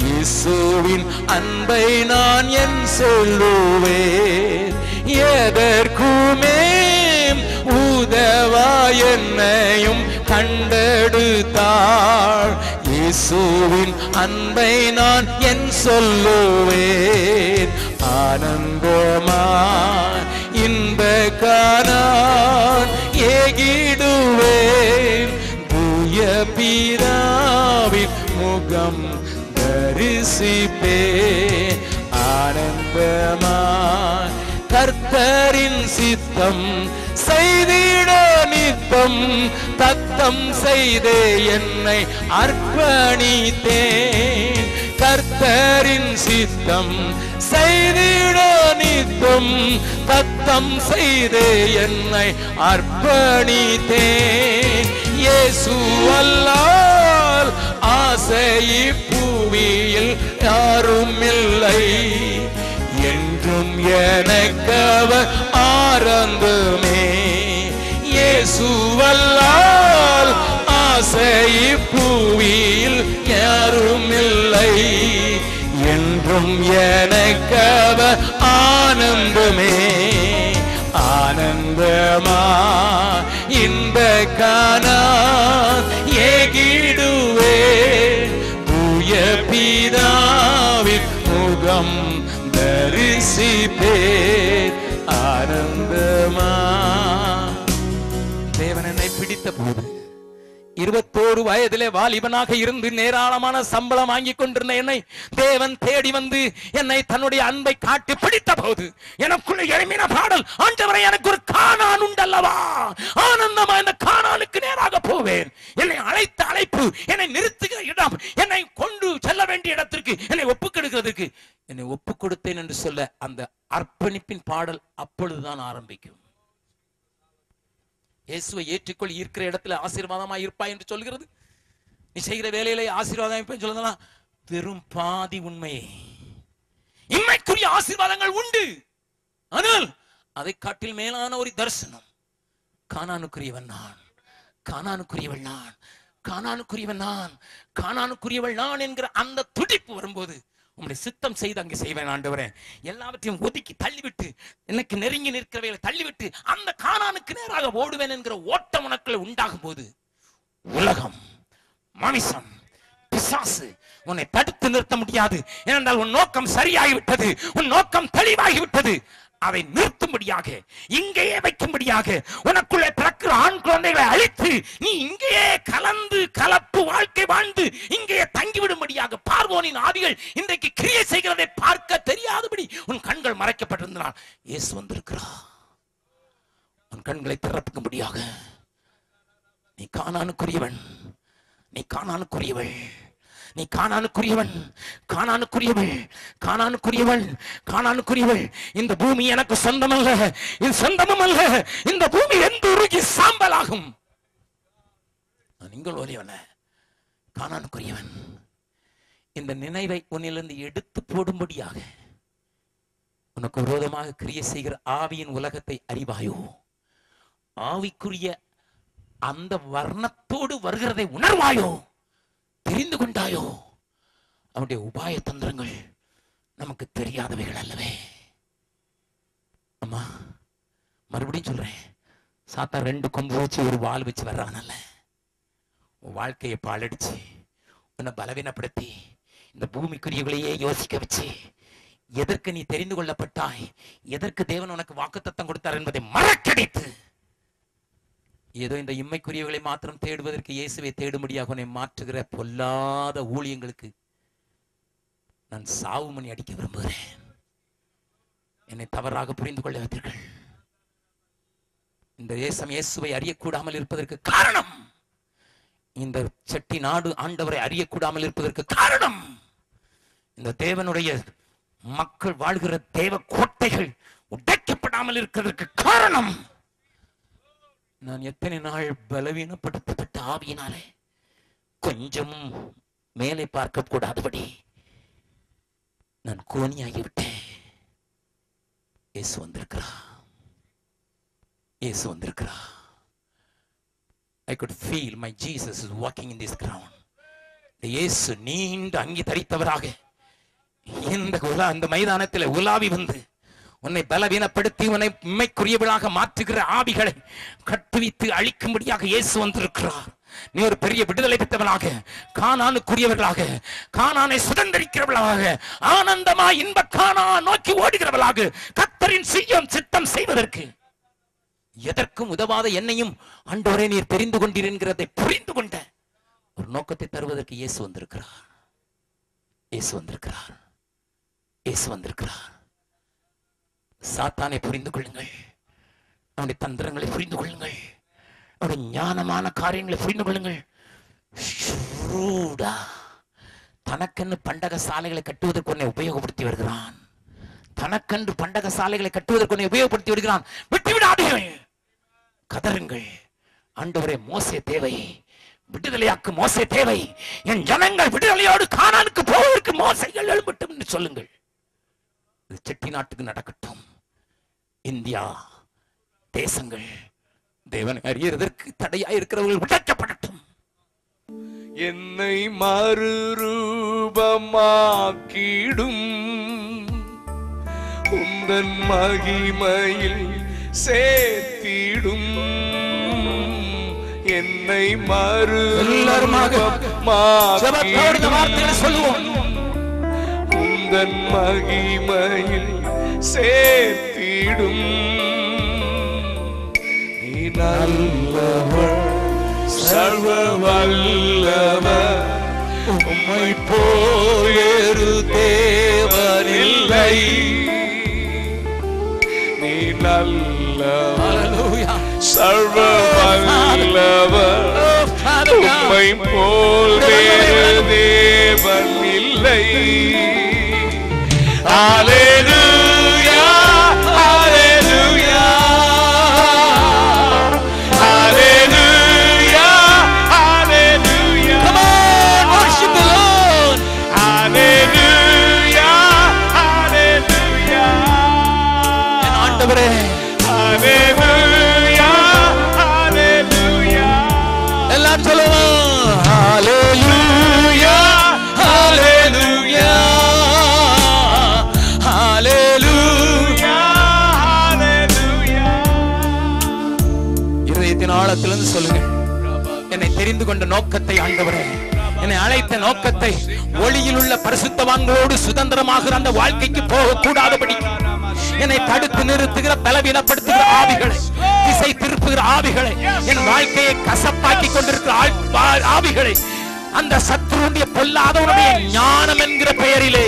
Speaker 1: இயேசுவின் அன்பை நான் என் சொல்லுவேன். எதற்குமே உதவா என்னையும் கண்டெடுத்தார். இயேசுவின் அன்பை நான் என் சொல்லுவேன். ஆனந்தமாய் இன்ப கானான் ஏகிடுவேன் தூய பிதாவின் முகம் தரிசிப்பேன் ஆனந்தமாய். கர்த்தரின் சித்தம் செய்திட நித்தம் தத்தம் செய்தே என்னை அர்ப்பணித்தேன். கர்த்தரின் சித்தம் செய்திட நித்தம் தத்தம் செய்தே என்னை அர்ப்பணித்தேன். இயேசு அல்லால் ஆசை பூவியில் யாரும் இல்லை, என்றும் எனக்கவர் ஆனந்தமே. இயேசு அல்லால் ஆசை பூவியில் யாரும் இல்லை, என்றும் எனக்கவர் ஆனந்தமே. ஆனந்தமா இன்ப கானான் ஏகிடுவேன் தூய பிதாவின் முகம் தரிசிப்பேன் ஆனந்தமா. தேவன் என்னை பிடித்த போது 21 வயதிலே வாலிபனாக இருந்து நேராளமான சம்பளம் வாங்கி கொண்டிருந்த என்னை தேவன் தேடி வந்து என்னை தன்னுடைய அன்பை காட்டி பிடித்த போது எனக்குள்ள எழும்பின பாடல், ஆண்டவரே எனக்கு ஒரு கானான் உண்டல்லவா, ஆனந்தமா இந்த கானானுக்கு நேராக போவேன். என்னை அழைத்த அழைப்பு, என்னை நிறுத்துகிற இடம், என்னை கொண்டு செல்ல வேண்டிய இடத்திற்கு என்னை ஒப்புக்கொடுக்கிறதுக்கு என்னை ஒப்புக் கொடுத்தேன் என்று சொல்ல அந்த அர்ப்பணிப்பின் பாடல் அப்பொழுதுதான் ஆரம்பிக்கும். இயேசுவை ஏற்றுக்கொள், இருக்கிற இடத்துல ஆசீர்வாதமாய் இருப்பாய் என்று சொல்கிறது. நீ செய்கிற வேலையிலே ஆசீர்வாதம் சொல்லுங்களா, வெறும் பாதி உண்மையே. இன்மைக்குரிய ஆசீர்வாதங்கள் உண்டு, ஆனால் அதை காட்டில் மேலான ஒரு தரிசனம். கானானுக்குரியவன் நான், கானானுக்குரியவள் நான், கானானுக்குரியவன் நான், கானானுக்குரியவள் நான் என்கிற அந்த துடிப்பு வரும்போது உம்முடைய சித்தம் செய்து அங்கே செய்வேன் ஆண்டவரே. எல்லாவற்றையும் ஒதுக்கி தள்ளிவிட்டு, எனக்கு நெருங்கி நிற்கிறவைகளை தள்ளிவிட்டு அந்த கானானுக்கு நேராக ஓடுவேன் என்கிற ஓட்டம் உனக்குள்ள உண்டாகும் போது உலகம், மனுஷன், பிசாசு உன்னை தடுத்து நிறுத்த முடியாது. ஏனென்றால் உன் நோக்கம் சரியாகிவிட்டது, உன் நோக்கம் தெளிவாகிவிட்டது. அதை நிறுத்தும்படியாக, இங்கேயே வைக்கும்படியாக, உனக்குள்ளே பிறக்கிற ஆண் குழந்தைகளை அழித்து நீ இங்கேயே கலந்து கலப்பு வாழ்க்கை வாழ்ந்து இங்கேயே தங்கிவிடும்படியாக பார்வோனின் ஆவிகள் இன்றைக்கு கிரியை செய்கிறதை பார்க்க தெரியாதபடி உன் கண்கள் மறைக்கப்பட்டிருந்தால் இயேசு வந்திருக்கிறார் உன் கண்களை திறப்புக்கும்படியாக. நீ கானானுக்குரியவன், நீ கானானுக்குரியவள், நீ கானானுக்குரியவன், கானானுக்குரியவள், கானானுக்குரியவள், கானானுக்குரியவள். இந்த பூமி எனக்கு சொந்தமல்ல, இது சொந்தமும் அல்ல. இந்த பூமி எந்த உருகி சாம்பலாகும். நீங்கள் ஒரேவன கானானுக்குரியவன். இந்த நினைவை உன்னிலிருந்து எடுத்து போடும்படியாக உனக்கு விரோதமாக கிரியை செய்கிற ஆவியின் உலகத்தை அறிவாயோ? ஆவிக்குரிய அந்த வர்ணத்தோடு வருகிறதை உணர்வாயோ? தெரிந்து கொண்டாயோ? அவனுடைய உபாய தந்திரங்கள் நமக்கு தெரியாதவைகள் அல்லவே. அம்மா, மறுபடியும் சொல்றேன், சாத்தா 2 கொம்பு வச்சு ஒரு வால் வச்சு வர்றானல்ல. உன் வாழ்க்கையை பாழடிச்சு, உன்னை பலவீனப்படுத்தி, இந்த பூமிக்குரியவர்களையே யோசிக்க வச்சு, எதற்கு நீ தெரிந்து கொள்ளப்பட்டாய், எதற்கு தேவன் உனக்கு வாக்குத்தத்தம் கொடுத்தார் என்பதை மறக்கடித்து, ஏதோ இந்த இம்மைக்குரியவர்களை மாத்திரம் தேடுவதற்கு இயேசுவை தேடும்படியாக உன்னை மாற்றுகிற பொல்லாத ஊழியங்களுக்கு நான் சாவு மணி அடிக்க விரும்புகிறேன். என்னை தவறாக புரிந்து கொள்ளாதீர்கள். இந்த தேசம் இயேசுவை அறியக்கூடாமல் இருப்பதற்கு காரணம், இந்த செட்டி நாடு ஆண்டவரை அறியக்கூடாமல் இருப்பதற்கு காரணம், இந்த தேவனுடைய மக்கள் வாழ்கிற தேவ கோட்டைகள் உடைக்கப்படாமல் இருக்கிறதற்கு காரணம், நான் எத்தனை நாள் பலவீனப்படுத்தப்பட்ட ஆவியினாலே கொஞ்சம் மேலே பார்க்க கூடாதபடி நான் கோணியாகிவிட்டேன். இயேசு வந்திருக்கிறா, இயேசு வந்திருக்கிறா. I could feel my Jesus is walking in this ground. இயேசு நீண்ட அங்கி தரித்தவராக இந்த மைதானத்தில் உலாவி வந்து உன்னை பலவீனப்படுத்தி உன்னை உண்மைக்குரியவளாக மாற்றுகிற ஆவிகளை கட்டுவித்து அழிக்கும்படியாக இயேசு வந்திருக்கிறார். நீ ஒரு பெரிய விடுதலை பெற்றவளாக, கானானுக்குரியவர்களாக, கானானை சுதந்திரிக்கிறவர்களாக, ஆனந்தமா இன்ப கானா நோக்கி ஓடுகிறவர்களாக, கர்த்தரின் செய்யும் சித்தம் செய்வதற்கு எதற்கும் உதவாத என்னையும் ஆண்டவரே நீர் தெரிந்து கொண்டீர் என்கிறதை புரிந்து கொண்ட ஒரு நோக்கத்தை தருவதற்கு இயேசு வந்திருக்கிறார். இயேசு வந்திருக்கிறார். இயேசு வந்திருக்கிறார். சாத்தானை புரிந்து கொள்ளுங்கள், அவனுடைய தந்திரங்களை புரிந்து கொள்ளுங்கள், அவருடைய ஞானமான காரியங்களை புரிந்து கொள்ளுங்கள். தனக்கென்று பண்டக சாலைகளை கட்டுவதற்கு உன்னை உபயோகப்படுத்தி வருகிறான். தனக்கென்று பண்டக சாலைகளை கட்டுவதற்கு உன்னை உபயோகப்படுத்தி வருகிறான். விட்டுவிடாதீர்கள், கதறுங்கள். ஆண்டவரே, மோசே தேவை, விடுதலையாக்கு மோசே தேவை. என் ஜனங்கள் விடுதலையோடு கானானுக்கு போவதற்கு மோசைகள் எழும்பட்டும் என்று சொல்லுங்கள். இது செட்டி நாட்டுக்கு நடக்கட்டும். இந்தியா தேசங்கள் தேவனை அறியறதற்கு தடையா இருக்கிறவர்கள் உடைக்கப்படட்டும்.
Speaker 2: என்னை மறுரூபமாக்கிடும் உந்தன் மகிமையில் சேர்த்திடும். என்னை
Speaker 1: சொல்லுவோம்.
Speaker 2: உந்தன் மகிமையில் சேர்த்திடும். நீ நல்லவர், சர்வ வல்லவர், உம்மை போலேறு தேவனில்லை. நீ நல்லவர், சர்வ வல்லவர், உம்மை போல் வேறு தேவன் இல்லை. ஹல்லேலூயா, ஹல்லேலூயா, ஹல்லேலூயா, ஹல்லேலூயா. Come on, worship the Lord. ஹல்லேலூயா, ஹல்லேலூயா.
Speaker 1: என் ஆண்டவரே,
Speaker 2: ஹல்லேலூயா, ஹல்லேலூயா.
Speaker 1: எல்லாம் சொல்லுவோம். ஹல்லேலூயா, ஹல்லேலூயா, ஹல்லேலூயா, ஹல்லேலூயா. இதயத்தின் ஆழத்திலிருந்து சொல்லுங்க. என்னை தெரிந்து கொண்ட நோக்கத்தை, ஆண்டவரே, என்னை அழைத்த நோக்கத்தை, ஒளியில் உள்ள பரிசுத்தவான்களோடு சுதந்திரமாகிற அந்த வாழ்க்கைக்கு போக கூடாதபடி என்னை தடுத்து நிறுத்துகிற பலவீனப்படுத்துகிற ஆவிகளை, திசை திருப்புகிற ஆவிகளை, என் வாழ்க்கையை கசப்பாக்கி கொண்டிருக்கிற ஆவிகளை, அந்த சத்துருடைய பொல்லாதவனுடைய ஞானம் என்கிற பெயரிலே,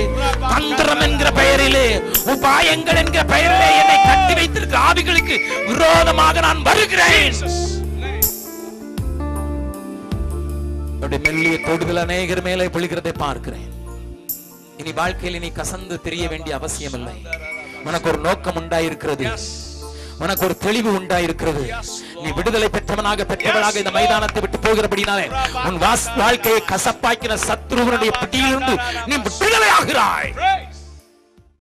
Speaker 1: தந்திரம் என்கிற பெயரிலே, உபாயங்கள் என்கிற பெயரிலே என்னை கட்டி வைத்திருக்கிற ஆவிகளுக்கு விரோதமாக நான் வருகிறேன். மெல்லிய தொடுதல் அநேகர் மேலே பொழிகிறதை பார்க்கிறேன். இனி வாழ்க்கையில் நீ கசந்து தெரிய வேண்டிய அவசியம் இல்லை. உனக்கு ஒரு நோக்கம் உண்டாயிருக்கிறது, உனக்கு ஒரு தெளிவு உண்டாயிருக்கிறது. நீ விடுதலை பெற்றவளாக இந்த மைதானத்தை விட்டு போகிறபடினாலே உன் வாழ்க்கையை கசப்பாக்கின சத்ருவனுடைய பிடியிலிருந்து நீ விடுதலை ஆகிறாய்.